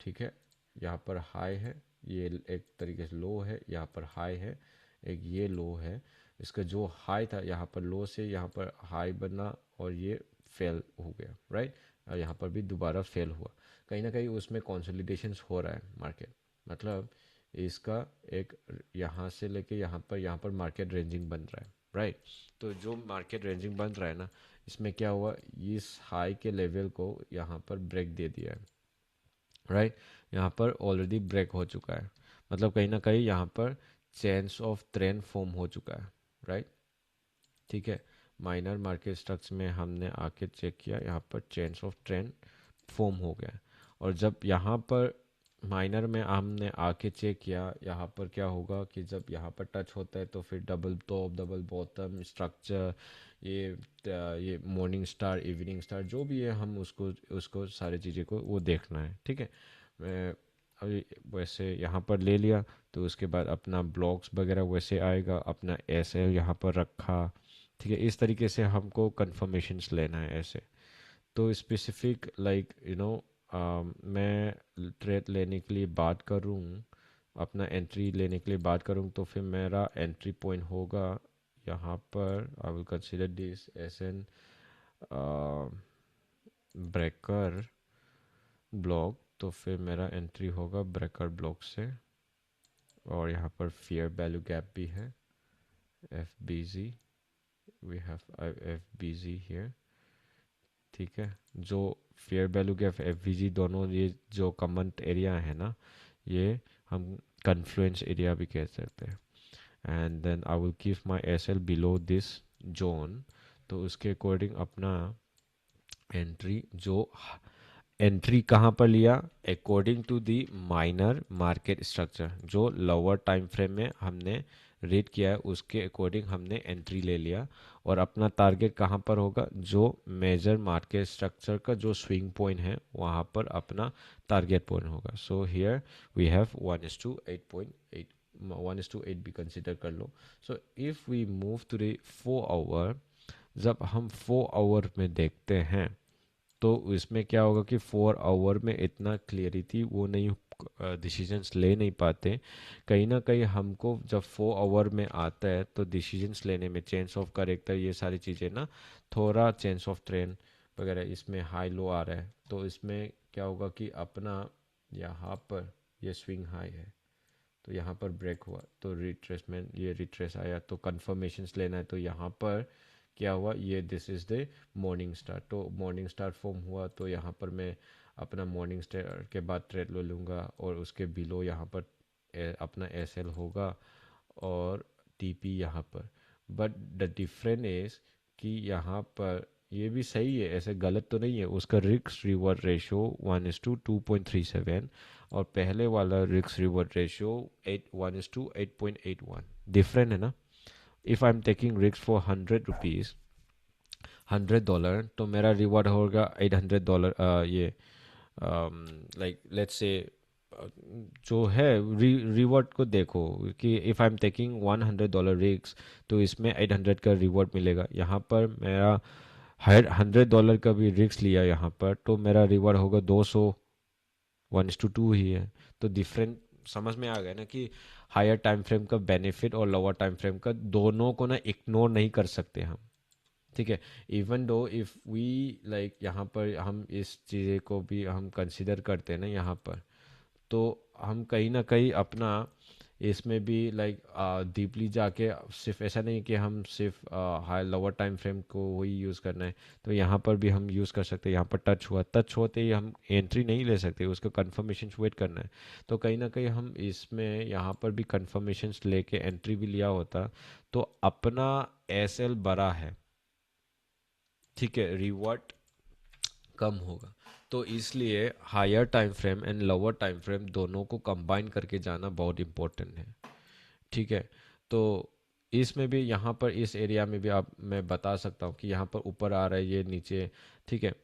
ठीक है, यहाँ पर हाई है, ये एक तरीके से लो है, यहाँ पर हाई है, एक ये लो है। इसका जो हाई था यहाँ पर लो से यहाँ पर हाई बना और ये फेल हो गया, राइट। और यहाँ पर भी दोबारा फेल हुआ। कहीं ना कहीं उसमें कंसोलिडेशन हो रहा है मार्केट, मतलब इसका एक यहाँ से लेके यहाँ पर मार्केट रेंजिंग बन रहा है, राइट। तो जो मार्केट रेंजिंग बन रहा है ना, इसमें क्या हुआ, इस हाई के लेवल को यहाँ पर ब्रेक दे दिया है, राइट। यहाँ पर ऑलरेडी ब्रेक हो चुका है, मतलब कहीं ना कहीं यहाँ पर चेंज ऑफ ट्रेंड फॉर्म हो चुका है, राइट। ठीक है, माइनर मार्केट स्ट्रक्चर में हमने आके चेक किया, यहाँ पर चेंज ऑफ ट्रेंड फॉर्म हो गया है। और जब यहाँ पर माइनर में हमने आके चेक किया, यहाँ पर क्या होगा कि जब यहाँ पर टच होता है तो फिर double top double bottom structure, ये मॉर्निंग स्टार इवनिंग स्टार जो भी है, हम उसको उसको सारी चीज़ें को वो देखना है, ठीक है। मैं अभी वैसे यहाँ पर ले लिया, तो उसके बाद अपना ब्लॉक्स वगैरह वैसे आएगा, अपना एस एल यहाँ पर रखा, ठीक है, इस तरीके से हमको कंफर्मेशंस लेना है ऐसे। तो स्पेसिफिक लाइक मैं ट्रेड लेने के लिए बात करूँ, अपना एंट्री लेने के लिए बात करूँ, तो फिर मेरा एंट्री पॉइंट होगा यहाँ पर। I will consider this as an breaker block. तो फिर मेरा एंट्री होगा ब्रेकर ब्लॉक से, और यहाँ पर फेयर वैल्यू गैप भी है, F B G, we have F B G here. ठीक है, जो fair value gap F B G दोनों ये जो कॉमन एरिया है ना, ये हम कन्फ्लुएंस एरिया भी कह सकते हैं। And then I will keep my S L below this zone. तो उसके अकॉर्डिंग अपना एंट्री, जो एंट्री कहाँ पर लिया, according to the minor market structure, जो लोअर टाइम फ्रेम में हमने रीड किया है उसके अकॉर्डिंग हमने एंट्री ले लिया। और अपना टारगेट कहाँ पर होगा, जो मेजर मार्केट स्ट्रक्चर का जो स्विंग पॉइंट है वहाँ पर अपना टारगेट पॉइंट होगा। सो हियर वी हैव 1:8.8, 1:8 भी कंसिडर कर लो। So if we move to the 4 hour, जब हम 4 आवर में देखते हैं तो इसमें क्या होगा कि 4 आवर में इतना क्लियरिटी वो नहीं, डिसीजंस ले नहीं पाते। कहीं ना कहीं हमको जब 4 आवर में आता है तो डिसीजंस लेने में, चेंज ऑफ करेक्टर, ये सारी चीज़ें ना, थोड़ा चेंज ऑफ ट्रेंड वगैरह, इसमें हाई लो आ रहा है तो इसमें क्या होगा कि अपना यहाँ पर ये स्विंग हाई है, तो यहाँ पर ब्रेक हुआ तो रिट्रेसमेंट, ये रिट्रेस आया तो कंफर्मेशंस लेना है। तो यहाँ पर क्या हुआ, ये this is the morning star, तो मॉर्निंग स्टार फॉर्म हुआ तो यहाँ पर मैं अपना मॉर्निंग स्टार के बाद ट्रेड ले लूँगा, और उसके बिलो यहाँ पर अपना एस एल होगा और टी पी यहाँ पर। बट द डिफरेंस इज कि यहाँ पर ये भी सही है, ऐसे गलत तो नहीं है, उसका रिस्क रिवॉर्ड रेशो 1:2.37, और पहले वाला रिस्क रिवॉर्ड रेशियो 1:8.81, डिफरेंट है ना। If I am taking risk for $100, $100, तो मेरा रिवॉर्ड होगा $800। ये लाइक लेट्स से जो है रिवॉर्ड को देखो कि if I am taking $100 risk, तो इसमें 800 का रिवॉर्ड मिलेगा। यहाँ पर मेरा $100 का भी रिस्क लिया यहाँ पर, तो मेरा रिवॉर्ड होगा 200, 1:2 ही है। तो डिफरेंट समझ में आ गया ना कि हायर टाइम फ्रेम का बेनिफिट और लोअर टाइम फ्रेम का दोनों को ना इग्नोर नहीं कर सकते हम। ठीक है, even though if we like यहाँ पर हम इस चीज़ को भी हम कंसिडर करते हैं ना यहाँ पर, तो हम कहीं ना कहीं अपना इसमें भी लाइक डीपली जाके, सिर्फ ऐसा नहीं कि हम सिर्फ हाई लोअर टाइम फ्रेम को वही यूज़ करना है, तो यहाँ पर भी हम यूज़ कर सकते हैं। यहाँ पर टच हुआ, टच होते ही हम एंट्री नहीं ले सकते, उसका कंफर्मेशन वेट करना है। तो कहीं ना कहीं हम इसमें यहाँ पर भी कंफर्मेशन लेके एंट्री भी लिया होता, तो अपना एस एल बड़ा है, ठीक है, रिवॉर्ड कम होगा। तो इसलिए higher time frame and lower time frame दोनों को कंबाइन करके जाना बहुत इंपॉर्टेंट है। ठीक है, तो इसमें भी यहाँ पर इस एरिया में भी आप, मैं बता सकता हूँ कि यहाँ पर ऊपर आ रहा है, ये नीचे। ठीक है,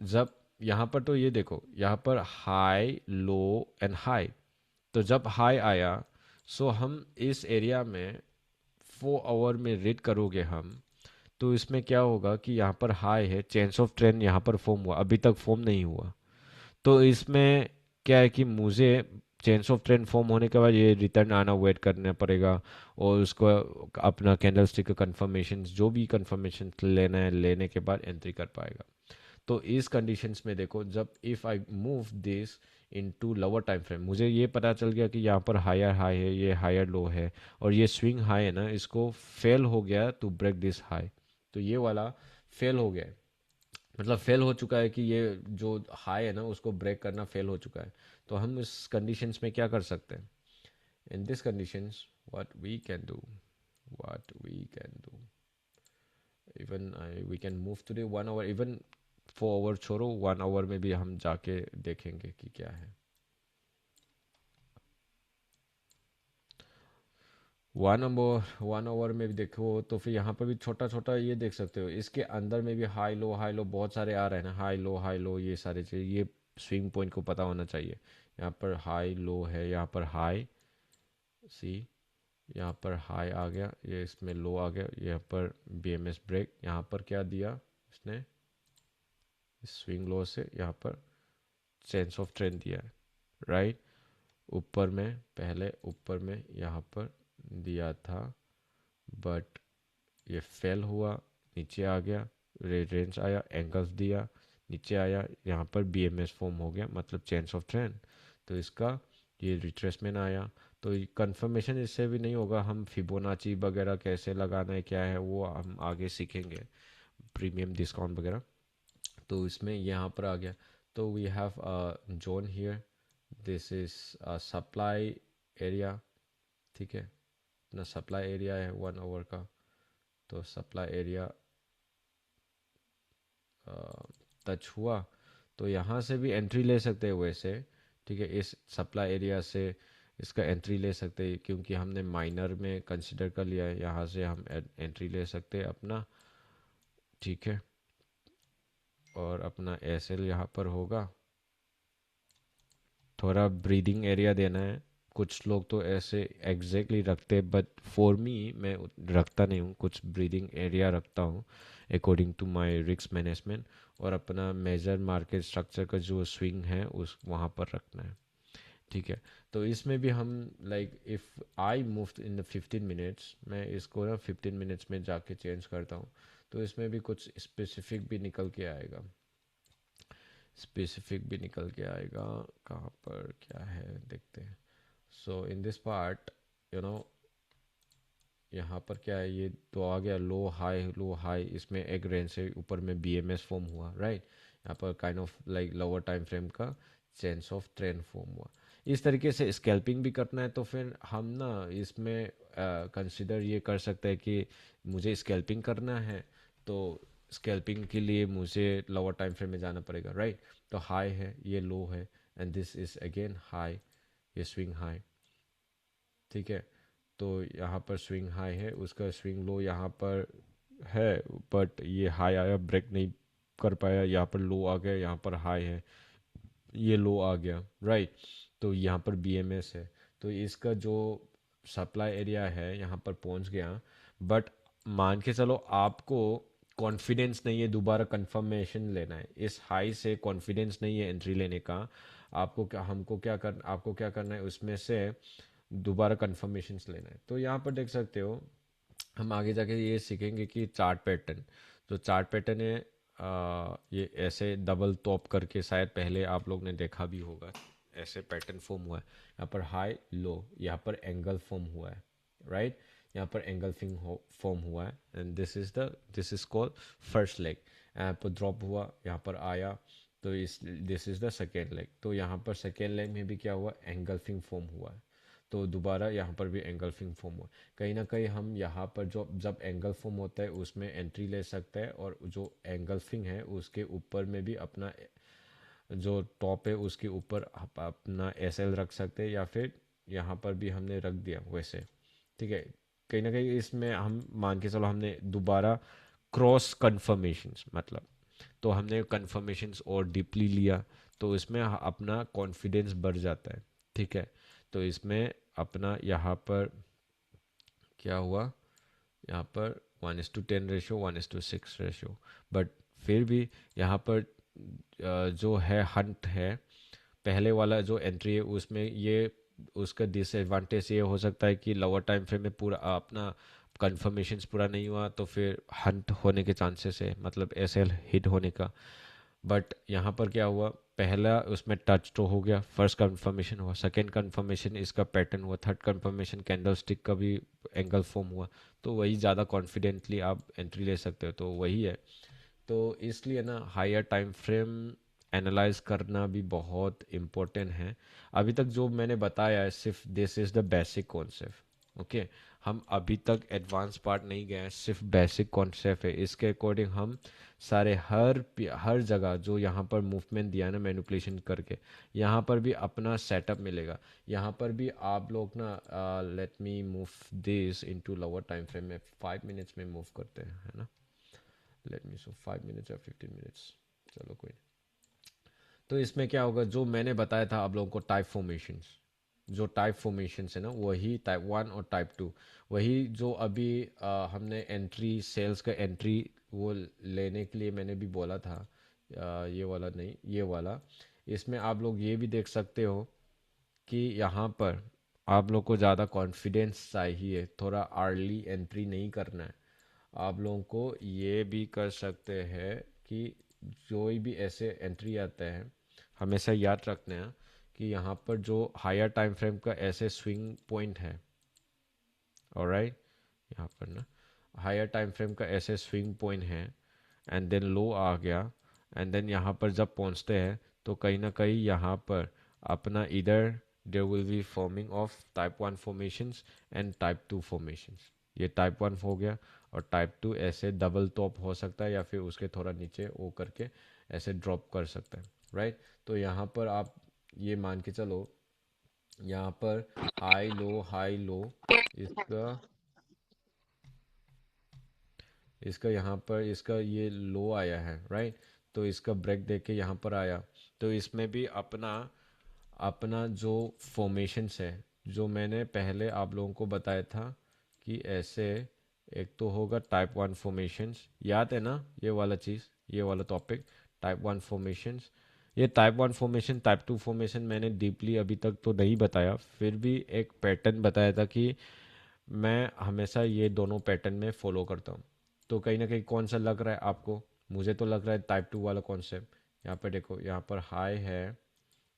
जब यहाँ पर तो ये देखो, यहाँ पर हाई लो एंड हाई, तो जब हाई आया, सो हम इस एरिया में 4 आवर में रीड करोगे हम, तो इसमें क्या होगा कि यहाँ पर हाई है, चेंज ऑफ ट्रेंड यहाँ पर फॉर्म हुआ, अभी तक फॉर्म नहीं हुआ। तो इसमें क्या है कि मुझे चेंज ऑफ ट्रेंड फॉर्म होने के बाद ये रिटर्न आना वेट करना पड़ेगा, और उसको अपना कैंडल स्टिक का कंफर्मेशन, जो भी कंफर्मेशन लेना है, लेने के बाद एंट्री कर पाएगा। तो इस कंडीशंस में देखो, जब if if move this into lower time frame, मुझे ये पता चल गया कि यहाँ पर हायर हाई है, ये हायर लो है, और ये स्विंग हाई है ना, इसको फेल हो गया टू ब्रेक दिस हाई। तो ये वाला फेल हो गया है, मतलब फेल हो चुका है कि ये जो हाई है ना उसको ब्रेक करना फेल हो चुका है। तो हम इस कंडीशंस में क्या कर सकते हैं, in this conditions what we can do, what we can do, even we can move to the 1 hour, even 4 hour छोड़ो, 1 आवर में भी हम जाके देखेंगे कि क्या है। 1 आवर में भी देखो तो फिर यहाँ पर भी छोटा छोटा ये देख सकते हो, इसके अंदर में भी हाई लो बहुत सारे आ रहे हैं ना, हाई लो ये सारे चीज़, ये स्विंग पॉइंट को पता होना चाहिए। यहाँ पर हाई लो है, यहाँ पर हाई, सी, यहाँ पर हाई आ गया, ये इसमें लो आ गया, यहाँ पर BMS ब्रेक, यहाँ पर क्या दिया इसने, स्विंग लो से यहाँ पर चेंज ऑफ ट्रेंड दिया है, राइट। ऊपर में पहले ऊपर में यहाँ पर दिया था, बट ये फेल हुआ, नीचे आ गया, रेंज आया, एंगल्स दिया, नीचे आया, यहाँ पर BMS फॉर्म हो गया, मतलब चेंज ऑफ ट्रेंड। तो इसका ये रिट्रेसमेंट आया। तो कंफर्मेशन इससे भी नहीं होगा, हम फिबोनाची वगैरह कैसे लगाना है क्या है वो हम आगे सीखेंगे, प्रीमियम डिस्काउंट वगैरह। तो इसमें यहाँ पर आ गया। तो we have zone here, this is supply area, ठीक है। अपना सप्लाई एरिया है 1 ओवर का। तो सप्लाई एरिया टच हुआ तो यहाँ से भी एंट्री ले सकते हैं वैसे, ठीक है। इस सप्लाई एरिया से इसका एंट्री ले सकते हैं, क्योंकि हमने माइनर में कंसिडर कर लिया है, यहाँ से हम एंट्री ले सकते हैं अपना, ठीक है। और अपना SL यहाँ पर होगा। थोड़ा ब्रीदिंग एरिया देना है, कुछ लोग तो ऐसे एग्जैक्टली रखते हैं, बट फॉर मी मैं रखता नहीं हूँ, कुछ ब्रीदिंग एरिया रखता हूँ according to my risk management. और अपना मेजर मार्केट स्ट्रक्चर का जो स्विंग है उस वहाँ पर रखना है, ठीक है। तो इसमें भी हम like if if move in the 15 minutes, मैं इसको ना 15 मिनट्स में जाके चेंज करता हूँ, तो इसमें भी कुछ स्पेसिफिक भी निकल के आएगा, स्पेसिफिक भी निकल के आएगा। कहाँ पर क्या है देखते हैं। So in this part you know, यहाँ पर क्या है, ये तो आ गया लो हाई लो हाई, इसमें एक रेंज से ऊपर में BMS फॉर्म हुआ, राइट। यहाँ पर kind of like lower time frame का चेंज ऑफ ट्रेंड फॉर्म हुआ। इस तरीके से स्कैल्पिंग भी करना है तो फिर हम ना इसमें कंसिडर ये कर सकते हैं कि मुझे स्कैल्पिंग करना है, तो स्कैल्पिंग के लिए मुझे लोअर टाइम फ्रेम में जाना पड़ेगा, राइट। तो हाई है, ये लो है, and this is again high, ये स्विंग हाई, ठीक है। तो यहाँ पर स्विंग हाई है, उसका स्विंग लो यहाँ पर है, बट ये हाई आया, ब्रेक नहीं कर पाया, यहाँ पर लो आ गया, यहाँ पर हाई है, ये लो आ गया, राइट। तो यहाँ पर BMS है, तो इसका जो सप्लाई एरिया है यहाँ पर पहुँच गया। बट मान के चलो आपको कॉन्फिडेंस नहीं है, दोबारा कंफर्मेशन लेना है, इस हाई से कॉन्फिडेंस नहीं है एंट्री लेने का, आपको क्या हमको क्या कर आपको क्या करना है उसमें से दोबारा कंफर्मेशन लेना है। तो यहाँ पर देख सकते हो, हम आगे जाके ये सीखेंगे कि चार्ट पैटर्न, जो चार्ट पैटर्न है ये ऐसे डबल टॉप करके, शायद पहले आप लोग ने देखा भी होगा, ऐसे पैटर्न फॉर्म हुआ है, यहाँ पर हाई लो, यहाँ पर एंगल फॉर्म हुआ है, राइट। यहाँ पर एंगल्फिंग फॉर्म हुआ है, and this is called first leg. यहाँ पर ड्रॉप हुआ, यहाँ पर आया, तो इस this is the second leg. तो यहाँ पर सेकेंड लेग में भी क्या हुआ, एंगल्फिंग फॉर्म हुआ है, तो दोबारा यहाँ पर भी एंगल्फिंग फॉर्म हुआ। कहीं ना कहीं हम यहाँ पर जो जब एंगल फॉर्म होता है उसमें एंट्री ले सकते हैं, और जो एंगल्फिंग है उसके ऊपर में भी अपना जो टॉप है उसके ऊपर अपना SL रख सकते हैं, या फिर यहाँ पर भी हमने रख दिया वैसे, ठीक है। कहीं ना कहीं इसमें हम मान के चलो हमने दोबारा क्रॉस कन्फर्मेशंस, मतलब तो हमने कन्फर्मेशंस और डीपली लिया, तो इसमें अपना कॉन्फिडेंस बढ़ जाता है, ठीक है। तो इसमें अपना यहाँ पर क्या हुआ, यहाँ पर 1:10 रेशो, 1:6 रेशो, बट फिर भी यहाँ पर जो है हंट है, पहले वाला जो एंट्री है उसमें ये उसका डिसएडवांटेज ये हो सकता है कि लोअर टाइम फ्रेम में पूरा अपना कंफर्मेशंस पूरा नहीं हुआ, तो फिर हंट होने के चांसेस है, मतलब SL हिट होने का। बट यहाँ पर क्या हुआ, पहला उसमें टच तो हो गया, फर्स्ट कंफर्मेशन हुआ, सेकंड कंफर्मेशन इसका पैटर्न हुआ, थर्ड कंफर्मेशन कैंडल स्टिक का भी एंगल फॉर्म हुआ, तो वही ज़्यादा कॉन्फिडेंटली आप एंट्री ले सकते हो, तो वही है। तो इसलिए ना हायर टाइम फ्रेम एनालाइज करना भी बहुत इम्पोर्टेंट है। अभी तक जो मैंने बताया है सिर्फ this is the basic concept, okay. हम अभी तक एडवांस पार्ट नहीं गए हैं, सिर्फ बेसिक कॉन्सेप्ट है, इसके अकॉर्डिंग हम सारे हर जगह जो यहाँ पर मूवमेंट दिया है ना मैनिपुलेशन करके, यहाँ पर भी अपना सेटअप मिलेगा। यहाँ पर भी आप लोग ना let me move this into lower time frame में 5 मिनट्स में मूव करते हैं, है ना। लेट मी सो 5 मिनट्स या 15 मिनट्स, चलो कोई नहीं। तो इसमें क्या होगा, जो मैंने बताया था आप लोगों को टाइप फॉर्मेशंस, जो टाइप फॉर्मेशन है ना, वही टाइप 1 और टाइप 2, वही जो अभी हमने एंट्री सेल्स का एंट्री वो लेने के लिए मैंने भी बोला था। ये वाला नहीं, ये वाला। इसमें आप लोग ये भी देख सकते हो कि यहाँ पर आप लोग को ज़्यादा कॉन्फिडेंस चाहिए, थोड़ा अर्ली एंट्री नहीं करना है। आप लोगों को ये भी कर सकते हैं कि जो भी ऐसे एंट्री आते हैं, हमेशा याद रखना है कि यहाँ पर जो हायर टाइम फ्रेम का ऐसे स्विंग पॉइंट है, ऑलराइट, यहाँ पर ना हायर टाइम फ्रेम का ऐसे स्विंग पॉइंट है, एंड देन लो आ गया, एंड देन यहाँ पर जब पहुँचते हैं तो कहीं ना कहीं यहाँ पर अपना इधर there will be forming of type 1 formations and type 2 formations. ये टाइप 1 हो गया, और टाइप 2 ऐसे डबल टॉप हो सकता है या फिर उसके थोड़ा नीचे वो करके ऐसे ड्रॉप कर सकता है, राइट। तो यहाँ पर आप ये मान के चलो, यहाँ पर हाई लो, इसका इसका यहाँ पर इसका ये लो आया है, राइट। तो इसका ब्रेक देके के यहाँ पर आया, तो इसमें भी अपना अपना जो फॉर्मेशंस है, जो मैंने पहले आप लोगों को बताया था कि ऐसे एक तो होगा टाइप 1 फॉर्मेशंस, याद है ना ये वाला चीज़, ये वाला टॉपिक, टाइप 1 फॉर्मेशंस। ये टाइप 1 फॉर्मेशन टाइप 2 फॉर्मेशन मैंने डीपली अभी तक तो नहीं बताया, फिर भी एक पैटर्न बताया था कि मैं हमेशा ये दोनों पैटर्न में फॉलो करता हूँ। तो कहीं ना कहीं कौन सा लग रहा है आपको? मुझे तो लग रहा है टाइप 2 वाला कॉन्सेप्ट। यहाँ पर देखो, यहाँ पर हाई है,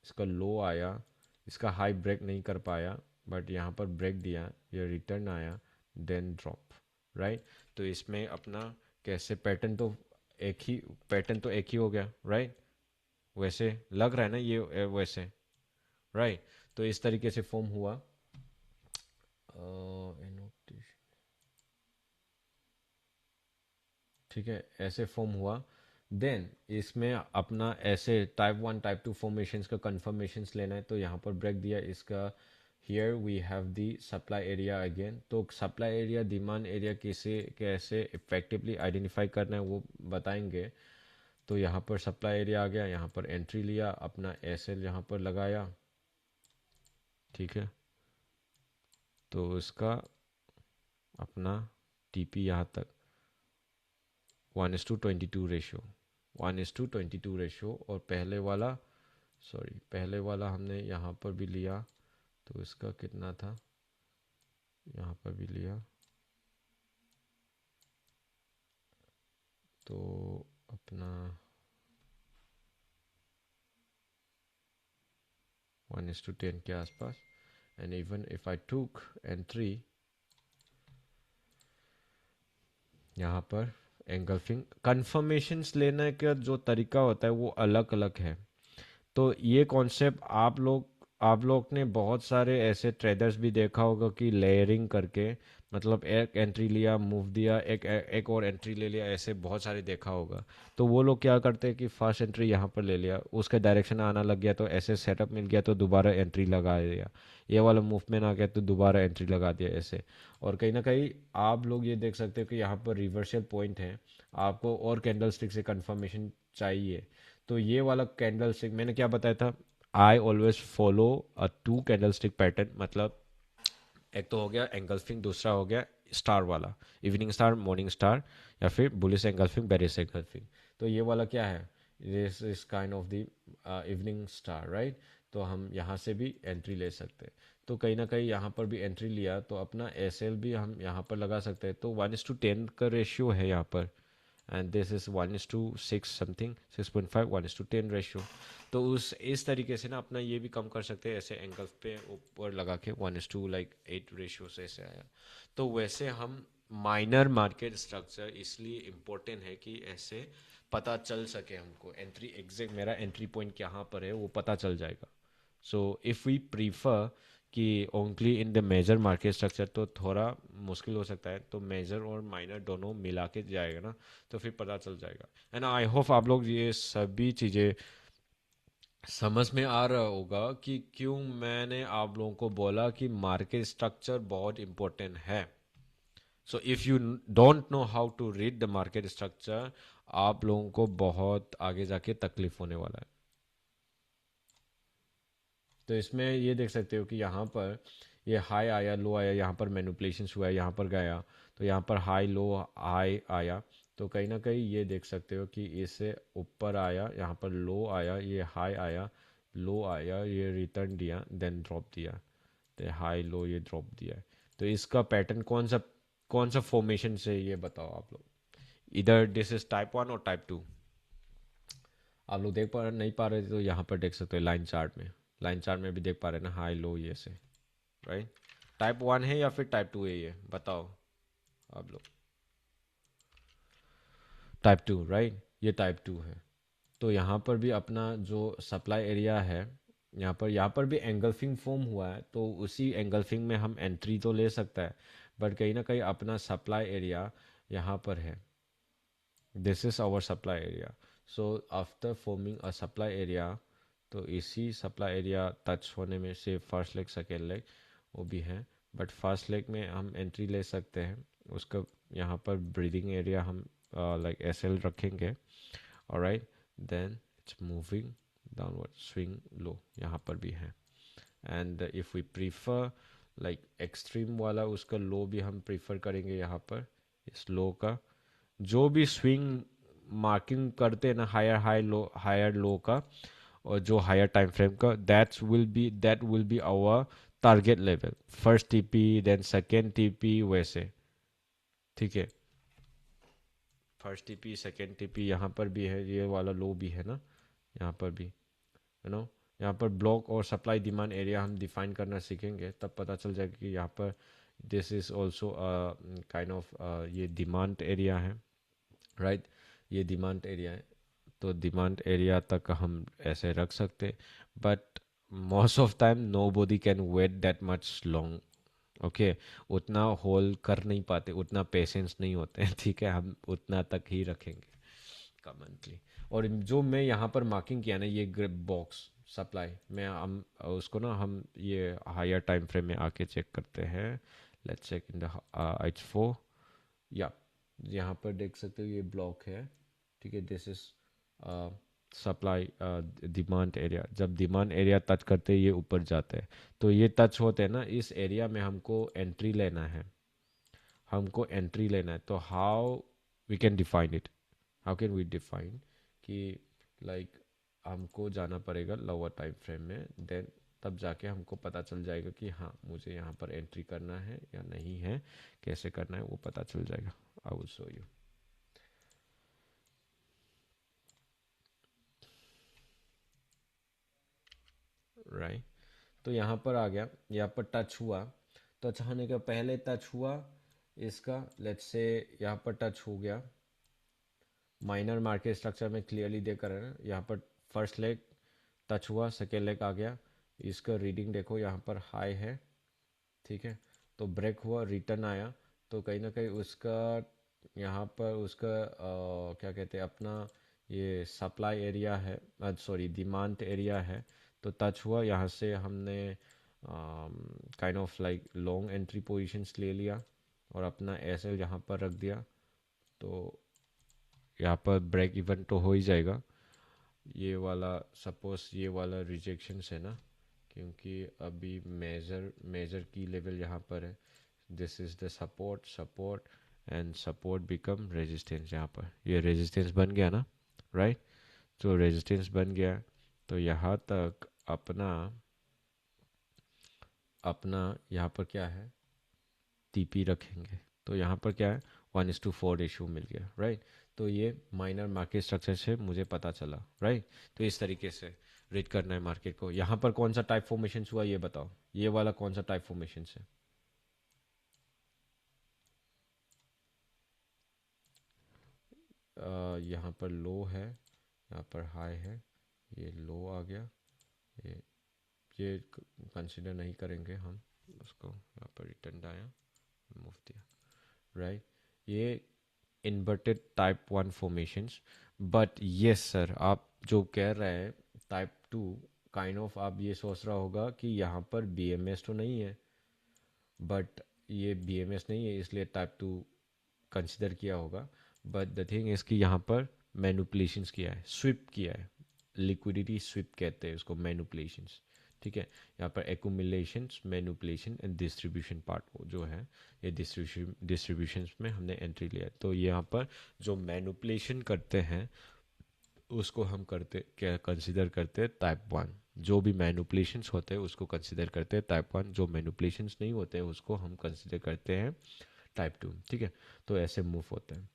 इसका लो आया, इसका हाई ब्रेक नहीं कर पाया, बट यहाँ पर ब्रेक दिया, ये रिटर्न आया, देन ड्रॉप, राइट। तो इसमें अपना कैसे पैटर्न तो एक ही हो गया, राइट। वैसे लग रहा है ना ये वैसे, राइट। तो इस तरीके से फॉर्म हुआ। annotation, ठीक है, ऐसे फॉर्म हुआ। देन इसमें अपना ऐसे टाइप 1 टाइप 2 फॉर्मेशंस का कंफर्मेशंस लेना है, तो यहाँ पर ब्रेक दिया इसका। Here we have the supply area again. तो सप्लाई एरिया डिमांड एरिया किसे कैसे इफेक्टिवली आइडेंटिफाई करना है वो बताएंगे। तो यहाँ पर सप्लाई एरिया आ गया, यहाँ पर एंट्री लिया, अपना एस एल यहाँ पर लगाया, ठीक है। तो इसका अपना टीपी यहाँ तक 1:22 रेशो, 1:22 रेशो। और पहले वाला हमने यहाँ पर भी लिया, तो इसका कितना था, यहाँ पर भी लिया, तो अपना 1:10 के आसपास। एंड इवन इफ आई टूक एंट्री यहाँ पर एंगल्फिंग, कंफर्मेशंस लेने का जो तरीका होता है वो अलग अलग है। तो ये कॉन्सेप्ट आप लोग ने बहुत सारे ऐसे ट्रेडर्स भी देखा होगा कि लेयरिंग करके, मतलब एक एंट्री लिया, मूव दिया, एक और एंट्री ले लिया, ऐसे बहुत सारे देखा होगा। तो वो लोग क्या करते हैं कि फर्स्ट एंट्री यहाँ पर ले लिया, उसका डायरेक्शन आना लग गया तो ऐसे सेटअप मिल गया तो दोबारा एंट्री लगा दिया, ये वाला मूवमेंट आ गया तो दोबारा एंट्री लगा दिया, ऐसे। और कहीं ना कहीं आप लोग ये देख सकते हो कि यहाँ पर रिवर्सल पॉइंट है, आपको और कैंडल स्टिक से कंफर्मेशन चाहिए। तो ये वाला कैंडल स्टिक मैंने क्या बताया था, I always follow a 2 candle stick pattern. मतलब एक तो हो गया एंगल्फिंग, दूसरा हो गया स्टार वाला, इवनिंग स्टार, मॉर्निंग स्टार, या फिर बुलिश एंगल्फिंग, बेरिश एंगल्फिंग। तो ये वाला क्या है, this is kind of the evening star, right. तो हम यहाँ से भी एंट्री ले सकते हैं। तो कहीं ना कहीं यहाँ पर भी एंट्री लिया तो अपना एस एल भी हम यहाँ पर लगा सकते हैं। तो 1:10 का रेशियो है यहाँ पर, and this is 1:6 something, 6.5, 1:10 ratio. तो उस इस तरीके से ना अपना ये भी कम कर सकते हैं, ऐसे एंगल पे ऊपर लगा के 1:8 रेशियो से ऐसे आया। तो वैसे हम माइनर मार्केट स्ट्रक्चर इसलिए इम्पोर्टेंट है कि ऐसे पता चल सके हमको एंट्री एग्जैक्ट मेरा एंट्री पॉइंट कहाँ पर है वो पता चल जाएगा। सो इफ़ वी प्रीफर कि only in the major market structure तो थोड़ा मुश्किल हो सकता है, तो मेजर और माइनर दोनों मिला के जाएगा ना, तो फिर पता चल जाएगा। एंड आई होप आप लोग ये सभी चीज़ें समझ में आ रहा होगा कि क्यों मैंने आप लोगों को बोला कि मार्केट स्ट्रक्चर बहुत इंपॉर्टेंट है। So if you don't know how to read the market structure, आप लोगों को बहुत आगे जाके तकलीफ होने वाला है। तो इसमें ये देख सकते हो कि यहाँ पर ये हाई आया, लो आया, यहाँ पर मैनिपुलेशन हुआ है, यहाँ पर गया तो यहाँ पर हाई लो हाई आया। तो कहीं ना कहीं ये देख सकते हो कि इससे ऊपर आया, यहाँ पर लो आया, ये हाई आया, लो आया, ये रिटर्न दिया, देन ड्रॉप दिया, तो हाई लो ये ड्रॉप दिया है। तो इसका पैटर्न कौन सा फॉर्मेशन से, ये बताओ आप लोग। इधर दिस इज टाइप 1 और टाइप 2। आप लोग देख पा नहीं पा रहे थे तो यहाँ पर देख सकते हो लाइन चार्ट में, लाइन चार्ट में भी देख पा रहे हैं ना, हाई लो ये से, राइट। टाइप 1 है या फिर टाइप 2 है, ये बताओ आप लोग। टाइप 2, राइट, ये टाइप 2 है। तो यहाँ पर भी अपना जो सप्लाई एरिया है, यहाँ पर भी एंगल्फिंग फॉर्म हुआ है, तो उसी एंगल्फिंग में हम एंट्री तो ले सकता है, बट कहीं ना कहीं अपना सप्लाई एरिया यहाँ पर है। This is our supply area. So after forming a supply area, तो इसी सप्लाई एरिया टच होने में से फर्स्ट लेग सेकेंड लेग वो भी है, बट फर्स्ट लेग में हम एंट्री ले सकते हैं उसका। यहाँ पर ब्रीदिंग एरिया हम लाइक एस एल रखेंगे, alright. Then it's moving downward, swing low यहाँ पर भी है। And if we prefer like extreme वाला, उसका लो भी हम प्रीफर करेंगे यहाँ पर। इस लो का जो भी स्विंग मार्किंग करते हैं ना, हायर लो का, और जो हायर टाइम फ्रेम का, that will be our target level. First TP then second TP वैसे, ठीक है। फर्स्ट टीपी सेकेंड टीपी यहाँ पर भी है, ये वाला लो भी है ना, यहाँ पर भी, यू नो। यहाँ पर ब्लॉक और सप्लाई डिमांड एरिया हम डिफाइन करना सीखेंगे, तब पता चल जाएगा कि यहाँ पर this is also kind of ये डिमांड एरिया है, राइट। ये डिमांड एरिया है, तो डिमांड एरिया तक हम ऐसे रख सकते, but most of time nobody can wait that much long, okay. उतना होल्ड कर नहीं पाते, उतना पेशेंस नहीं होते हैं, ठीक है, हम उतना तक ही रखेंगे कमेंटली। और जो मैं यहाँ पर मार्किंग किया ना, ये ग्रिप बॉक्स सप्लाई में, हम उसको ना हम ये हायर टाइम फ्रेम में आके चेक करते हैं। Let's check in the H4, या यहाँ पर देख सकते हो ये ब्लॉक है, ठीक है। This is supply demand area. जब डिमांड एरिया टच करते हैं ये ऊपर जाते हैं, तो ये टच होते हैं ना, इस एरिया में हमको एंट्री लेना है, हमको एंट्री लेना है। तो how we can define it, how can we define कि लाइक हमको जाना पड़ेगा लोअर टाइम फ्रेम में, देन तब जाके हमको पता चल जाएगा कि हाँ मुझे यहाँ पर एंट्री करना है या नहीं है, कैसे करना है वो पता चल जाएगा। I will show you, right. तो यहाँ पर आ गया, यहाँ पर टच हुआ, टच होने के पहले टच हुआ इसका, लेट्स से यहाँ पर टच हो गया। माइनर मार्केट स्ट्रक्चर में क्लियरली देख रहे हैं, यहाँ पर फर्स्ट लेग टच हुआ, सेकेंड लेग आ गया, इसका रीडिंग देखो, यहाँ पर हाई है, ठीक है। तो ब्रेक हुआ, रिटर्न आया, तो कहीं ना कहीं उसका यहाँ पर उसका क्या कहते हैं अपना, ये सप्लाई एरिया है, सॉरी डिमांड एरिया है। तो टच हुआ, यहाँ से हमने kind of like long entry positions ले लिया और अपना एस एल यहाँ पर रख दिया। तो यहाँ पर ब्रेक इवन तो हो ही जाएगा। ये वाला सपोज ये वाला रिजेक्शन है ना, क्योंकि अभी मेजर मेजर की लेवल यहाँ पर है। This is the support, support and support become resistance. यहाँ पर ये रेजिस्टेंस बन गया ना, राइट। तो रेजिस्टेंस बन गया, तो यहाँ तक अपना अपना यहाँ पर क्या है, टीपी रखेंगे। तो यहाँ पर क्या है, 1:4 रेशियो मिल गया, राइट। तो ये माइनर मार्केट स्ट्रक्चर से मुझे पता चला, राइट। तो इस तरीके से रीड करना है मार्केट को। यहाँ पर कौन सा टाइप फॉर्मेशन हुआ ये बताओ, ये वाला कौन सा टाइप फॉर्मेशन है। यहाँ पर लो है, यहाँ पर हाई है, ये लो आ गया, ये ये कंसिडर नहीं करेंगे हम उसको। यहाँ पर रिटर्न आया, मूव दिया, राइट। ये inverted type 1 formations. But yes sir, आप जो कह रहे हैं टाइप 2, काइंड ऑफ आप ये सोच रहा होगा कि यहाँ पर बीएमएस तो नहीं है, बट ये बीएमएस नहीं है इसलिए टाइप 2 कंसिडर किया होगा। बट द थिंग इज कि यहाँ पर मैनुपुलेशंस किया है, स्विप किया है, लिक्विडिटी स्विप कहते हैं उसको, मैनुपुलेशंस, ठीक है। यहाँ पर accumulation, manipulation and distribution part जो है, ये डिस्ट्रीब्यूशन में हमने एंट्री लिया है। तो यहाँ पर जो मैनिपुलेशन करते हैं उसको हम करते क्या कंसिडर करते हैं टाइप वन। जो भी मैनिपुलेशंस होते हैं उसको कंसिडर करते हैं टाइप वन, जो मैनिपुलेशंस नहीं होते हैं उसको हम कंसिडर करते हैं टाइप टू। ठीक है, तो ऐसे मूव होते हैं।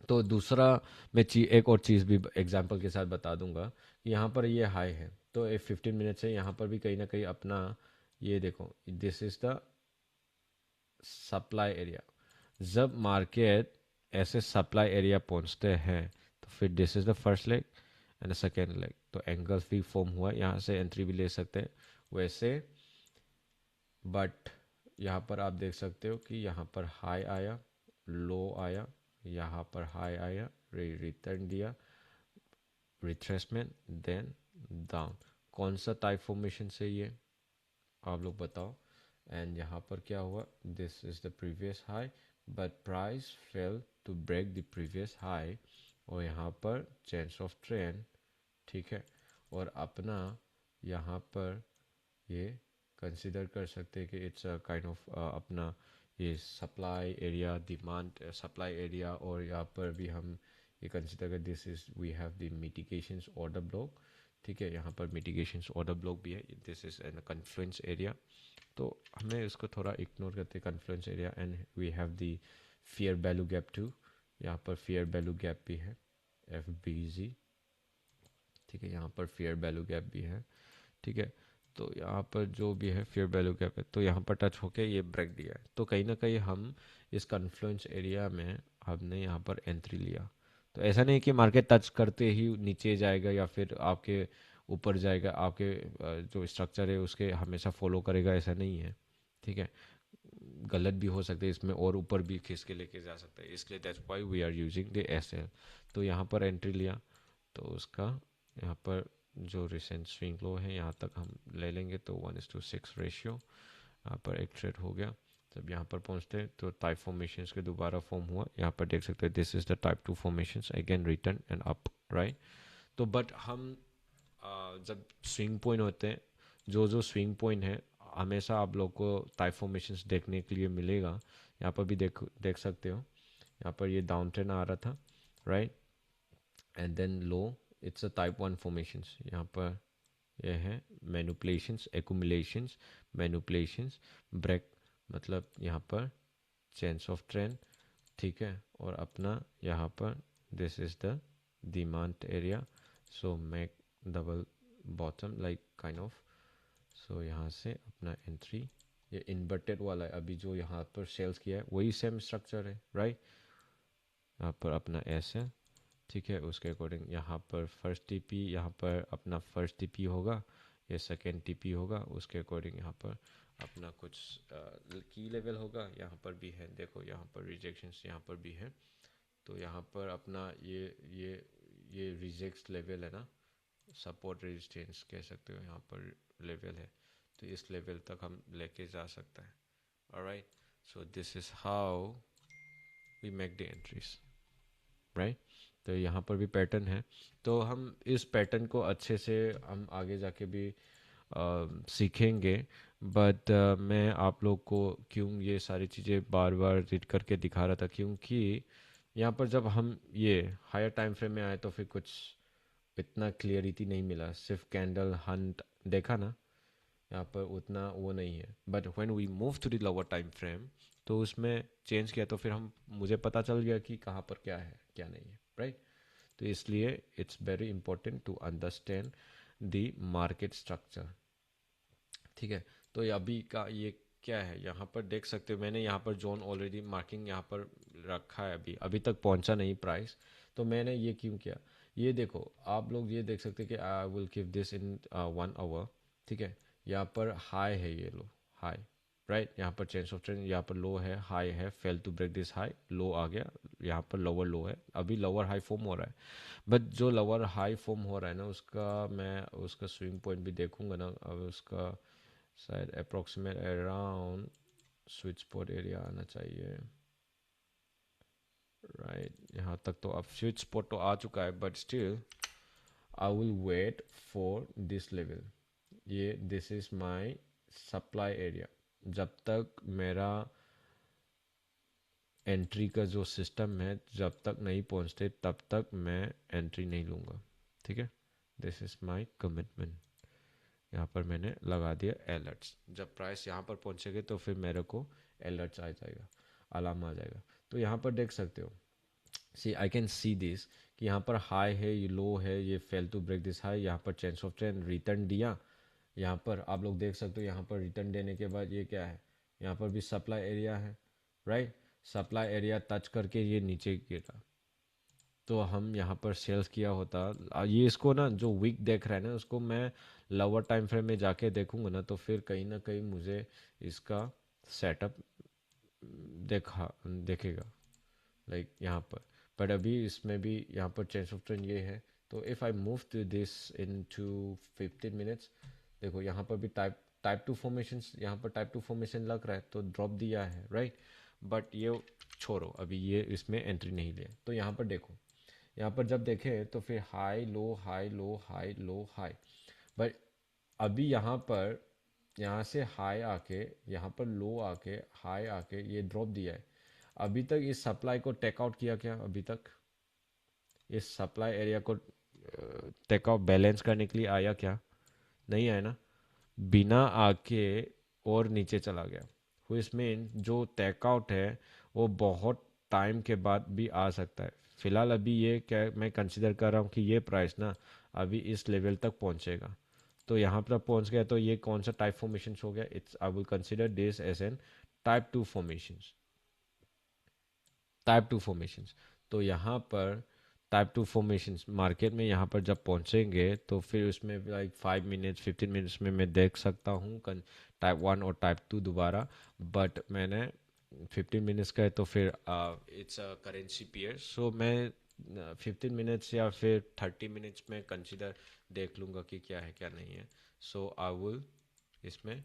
तो दूसरा मैं एक और चीज़ भी एग्जांपल के साथ बता दूंगा कि यहाँ पर ये हाई है, तो एक 15 मिनट से यहाँ पर भी कहीं ना कहीं अपना ये देखो, this is the supply area. जब मार्केट ऐसे सप्लाई एरिया पहुँचते हैं तो फिर this is the first leg and second leg, तो एंगल भी फॉर्म हुआ, यहाँ से एंट्री भी ले सकते हैं वैसे। बट यहाँ पर आप देख सकते हो कि यहाँ पर हाई आया, लो आया, यहाँ पर हाई आया, रिटर्न दिया, रिट्रेसमेंट, देन डाउन। कौन सा टाइप फॉर्मेशन से ये आप लोग बताओ। एंड यहाँ पर क्या हुआ, this is the previous high but price fail to break the previous high, और यहाँ पर चेंज ऑफ ट्रेंड। ठीक है, और अपना यहाँ पर ये कंसिडर कर सकते हैं कि इट्स अ काइंड ऑफ अपना ये supply area, demand supply area, और यहाँ पर भी हम ये कंसिडर कर this is we have the mitigations order block. ठीक है, यहाँ पर मिटिगेशंस ऑर्डर ब्लॉक भी है, this is an confluence area, तो हमें इसको थोड़ा इग्नोर करते हैं confluence area. And we have the fair value gap too, यहाँ पर फेयर वैल्यू गैप भी है, एफ बी जी। ठीक है, यहाँ पर फेयर वैल्यू गैप भी है। ठीक है, तो यहाँ पर जो भी है फेयर वैल्यू गैप है, तो यहाँ पर टच होके ये ब्रेक दिया है, तो कहीं ना कहीं हम इस कन्फ्लुएंस एरिया में हमने यहाँ पर एंट्री लिया। तो ऐसा नहीं कि मार्केट टच करते ही नीचे जाएगा या फिर आपके ऊपर जाएगा, आपके जो स्ट्रक्चर है उसके हमेशा फॉलो करेगा, ऐसा नहीं है। ठीक है, गलत भी हो सकते हैं इसमें, और ऊपर भी खींच के लेके जा सकता है, इसलिए that's why we are using the S L. तो यहाँ पर एंट्री लिया, तो उसका यहाँ पर जो रिसेंट स्विंग लो है यहाँ तक हम ले लेंगे, तो 1:6 रेशियो यहाँ पर एक ट्रेड हो गया। जब यहाँ पर पहुँचते हैं तो टाइप फॉर्मेशंस के दोबारा फॉर्म हुआ, यहाँ पर देख सकते हैं this is the type two formations, again return and up, right. तो बट हम जब स्विंग पॉइंट होते हैं, जो जो स्विंग पॉइंट है हमेशा आप लोग को टाइप फॉर्मेशंस देखने के लिए मिलेगा। यहाँ पर भी देख सकते हो, यहाँ पर ये डाउन ट्रेंड आ रहा था, right, and then low, it's a type one formations. यहाँ पर यह है मैनिपुलेशंस, एक्यूमुलेशंस, मैनिपुलेशंस, ब्रेक, मतलब यहाँ पर चेंज ऑफ ट्रेंड। ठीक है, और अपना यहाँ पर this is the demand area, so make double bottom like kind of. So यहाँ से अपना एंट्री, ये इन्वर्टेड वाला है, अभी जो यहाँ पर सेल्स किया है वही सेम स्ट्रक्चर है, राइट। यहाँ पर अपना एस है, ठीक है, उसके अकॉर्डिंग यहाँ पर फर्स्ट टीपी, यहाँ पर अपना फर्स्ट टीपी होगा, ये सेकेंड टीपी होगा, उसके अकॉर्डिंग यहाँ पर अपना कुछ की लेवल होगा। यहाँ पर भी है, देखो यहाँ पर रिजेक्शंस यहाँ पर भी है, तो यहाँ पर अपना ये रिजेक्ट लेवल है ना, सपोर्ट रेजिस्टेंस कह सकते हो, यहाँ पर लेवल है, तो इस लेवल तक हम लेके जा सकते हैं। Alright, so this is how we make the entries, right. तो यहाँ पर भी पैटर्न है, तो हम इस पैटर्न को अच्छे से हम आगे जाके भी सीखेंगे। बट मैं आप लोग को क्यों ये सारी चीज़ें बार बार रीड करके दिखा रहा था, क्योंकि यहाँ पर जब हम ये हायर टाइम फ्रेम में आए तो फिर कुछ इतना क्लियरिटी नहीं मिला, सिर्फ कैंडल हंट देखा ना, यहाँ पर उतना वो नहीं है। But when we move to the lower time frame तो उसमें चेंज किया, तो फिर हम मुझे पता चल गया कि कहाँ पर क्या है क्या नहीं है, राइट। तो इसलिए it's very important to understand the market structure. ठीक है, तो ये अभी का ये क्या है, यहाँ पर देख सकते हो मैंने यहाँ पर जोन ऑलरेडी मार्किंग यहाँ पर रखा है, अभी अभी तक पहुँचा नहीं प्राइस, तो मैंने ये क्यों किया, ये देखो आप लोग ये देख सकते हैं कि I will give this in 1 hour. ठीक है, यहाँ पर हाई है, ये लो हाई, राइट, यहाँ पर चेंज ऑफ ट्रेंड, यहाँ पर लो है, हाई है, fail to break this high, low आ गया, यहाँ पर लोअर लो है, अभी लोअर हाई फॉर्म हो रहा है। बट जो लोअर हाई फॉर्म हो रहा है ना, उसका मैं उसका स्विंग पॉइंट भी देखूंगा ना, अब उसका शायद approximate around sweet spot area आना चाहिए, राइट। यहाँ तक तो अब स्वीट स्पॉट तो आ चुका है, but still I will wait for this level, ये this is my supply area. जब तक मेरा एंट्री का जो सिस्टम है जब तक नहीं पहुंचते तब तक मैं एंट्री नहीं लूँगा। ठीक है, दिस इज माय कमिटमेंट। यहाँ पर मैंने लगा दिया अलर्ट्स। जब प्राइस यहाँ पर पहुँचेगी तो फिर मेरे को अलर्ट्स आ जाएगा, अलार्म आ जाएगा। तो यहाँ पर देख सकते हो, सी आई कैन सी दिस कि यहाँ पर हाई है, ये लो है, ये fail to break this high, यहाँ पर चेंज ऑफ ट्रेंड रिटर्न दिया। यहाँ पर आप लोग देख सकते हो, यहाँ पर रिटर्न देने के बाद ये क्या है, यहाँ पर भी सप्लाई एरिया है, राइट। सप्लाई एरिया टच करके ये नीचे गिरा, तो हम यहाँ पर सेल्स किया होता। ये इसको ना जो वीक देख रहा है ना उसको मैं लोअर टाइम फ्रेम में जाके देखूंगा ना, तो फिर कहीं ना कहीं मुझे इसका सेटअप देखेगा, लाइक यहाँ पर। बट अभी इसमें भी यहाँ पर चेंज ऑफ ट्रेंड ये है। तो so if I move to इन टू 15 मिनट्स, देखो यहाँ पर भी टाइप टू फॉर्मेशन, यहाँ पर टाइप टू फॉर्मेशन लग रहा है तो ड्रॉप दिया है, राइट। बट ये छोड़ो, अभी ये इसमें एंट्री नहीं लिया। तो यहाँ पर देखो, यहाँ पर जब देखें तो फिर high low high low high low high. But अभी यहाँ पर, यहाँ से हाई आके यहाँ पर लो आके हाई आके ये ड्रॉप दिया है। अभी तक इस सप्लाई को टेक आउट किया क्या? अभी तक इस सप्लाई एरिया को टेक आउट बैलेंस करने के लिए आया क्या? नहीं आया ना, बिना आके और नीचे चला गया। विच मीन जो टेक आउट है वो बहुत टाइम के बाद भी आ सकता है। फिलहाल अभी ये क्या मैं कंसिडर कर रहा हूँ कि ये प्राइस ना अभी इस लेवल तक पहुंचेगा। तो यहाँ पर पहुंच गया तो ये कौन सा टाइप फॉर्मेशन हो गया? It's I will consider this as an type two formation. Type two formations. तो यहाँ पर टाइप टू फॉर्मेशंस मार्केट में यहाँ पर जब पहुँचेंगे तो फिर उसमें लाइक 5 मिनट्स 15 मिनट्स में मैं देख सकता हूँ टाइप वन और टाइप टू दोबारा। बट मैंने 15 मिनट्स का है तो फिर इट्स अ करेंसी पेयर, सो मैं 15 मिनट्स या फिर 30 मिनट्स में कंसिडर देख लूँगा कि क्या है क्या नहीं है। सो आई विल इसमें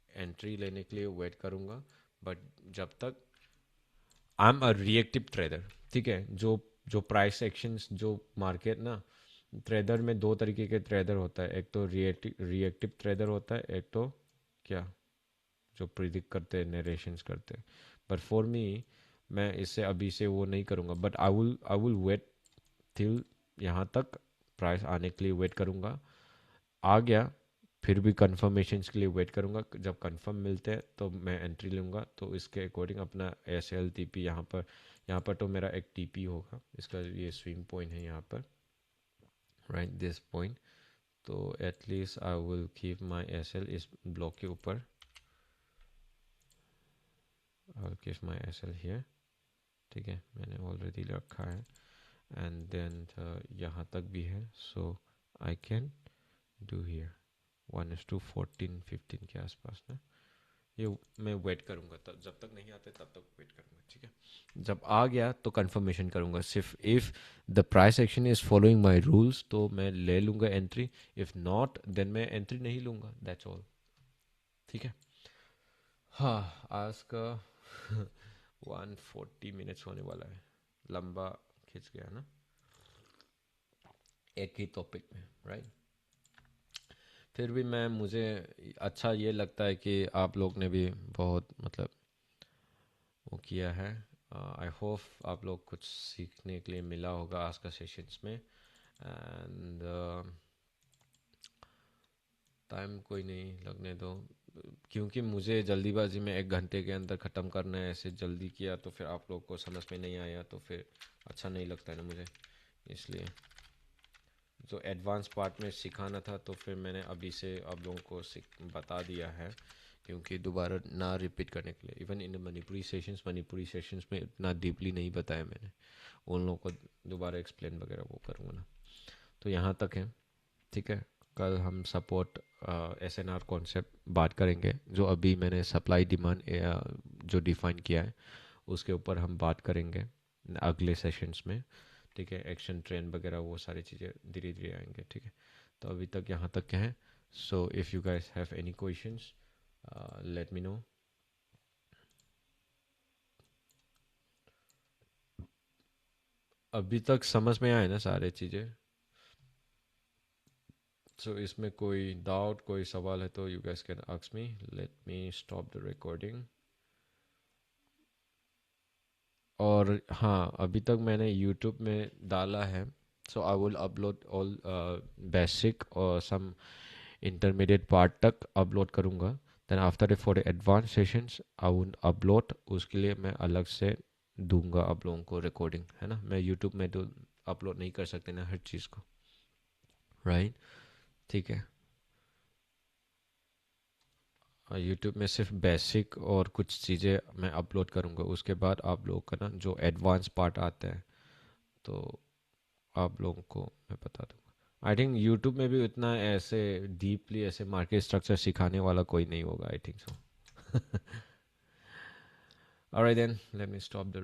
एंट्री लेने के लिए वेट करूँगा। बट जब तक I am a reactive trader, ठीक है। जो जो प्राइस एक्शंस जो मार्केट ना, ट्रेडर में दो तरीके के ट्रेडर होता है, एक तो रिएक्टिव ट्रेडर होता है, एक तो क्या जो प्रिडिक्ट करते हैं, नरेशंस करते हैं। बट फॉर मी, मैं इससे अभी से वो नहीं करूँगा। But I will wait till यहाँ तक प्राइस आने के लिए वेट करूँगा। आ गया फिर भी कंफर्मेशन के लिए वेट करूंगा। जब कंफर्म मिलते हैं तो मैं एंट्री लूँगा। तो इसके अकॉर्डिंग अपना एस एल टी पी यहाँ पर तो मेरा एक टी पी होगा, इसका ये स्विंग पॉइंट है यहाँ पर, राइट दिस पॉइंट। तो at least I will keep my S L इस ब्लॉक के ऊपर, आई will keep my S L here, ठीक है। मैंने ऑलरेडी रखा है एंड देन यहाँ तक भी है, so I can do here 1:14-15 के आसपास ना। ये मैं वेट करूंगा, तब जब तक नहीं आते तब तक वेट करूंगा, ठीक है। जब आ गया तो कंफर्मेशन करूंगा। सिर्फ if the price action is following my rules तो मैं ले लूंगा एंट्री, इफ नॉट देन मैं एंट्री नहीं लूंगा, दैट्स ऑल, ठीक है। हाँ, आज का 140 मिनट्स होने वाला है, लंबा खिंच गया ना एक ही टॉपिक में, राइट। फिर भी मैं मुझे अच्छा ये लगता है कि आप लोग ने भी बहुत मतलब वो किया है। आई होप आप लोग कुछ सीखने के लिए मिला होगा आज का सेशंस में। एंड टाइम कोई नहीं लगने दो, क्योंकि मुझे जल्दीबाजी में 1 घंटे के अंदर ख़त्म करना है। ऐसे जल्दी किया तो फिर आप लोग को समझ में नहीं आया तो फिर अच्छा नहीं लगता है ना मुझे। इसलिए जो एडवांस पार्ट में सिखाना था तो फिर मैंने अभी से आप लोगों को बता दिया है, क्योंकि दोबारा ना रिपीट करने के लिए। इवन इन मणिपुरी सेशंस में इतना डीपली नहीं बताया मैंने, उन लोगों को दोबारा एक्सप्लेन वगैरह वो करूँगा ना। तो यहाँ तक है, ठीक है। कल हम सपोर्ट SNR कॉन्सेप्ट बात करेंगे, जो अभी मैंने सप्लाई डिमांड जो डिफाइन किया है उसके ऊपर हम बात करेंगे अगले सेशंस में, ठीक है। एक्शन ट्रेन वगैरह वो सारी चीज़ें धीरे धीरे आएंगे, ठीक है। तो अभी तक यहाँ तक क्या है। So if you guys have any questions let me know. अभी तक समझ में आए ना सारे चीज़ें? सो इसमें कोई डाउट कोई सवाल है तो you guys can ask me. Let me stop the recording. और हाँ, अभी तक मैंने यूट्यूब में डाला है. So I will upload all basic और सम इंटरमीडिएट पार्ट तक अपलोड करूँगा. Then after for the advance sessions I would upload. उसके लिए मैं अलग से दूंगा आप लोगों को रिकॉर्डिंग, है ना. मैं यूट्यूब में तो अपलोड नहीं कर सकते ना हर चीज़ को, राइट. ठीक है. यूट्यूब में सिर्फ बेसिक और कुछ चीज़ें मैं अपलोड करूँगा. उसके बाद आप लोगों का ना जो एडवांस पार्ट आता है तो आप लोगों को मैं बता दूंगा. आई थिंक यूट्यूब में भी उतना ऐसे डीपली ऐसे मार्केट स्ट्रक्चर सिखाने वाला कोई नहीं होगा. I think so. Alright then, let me stop the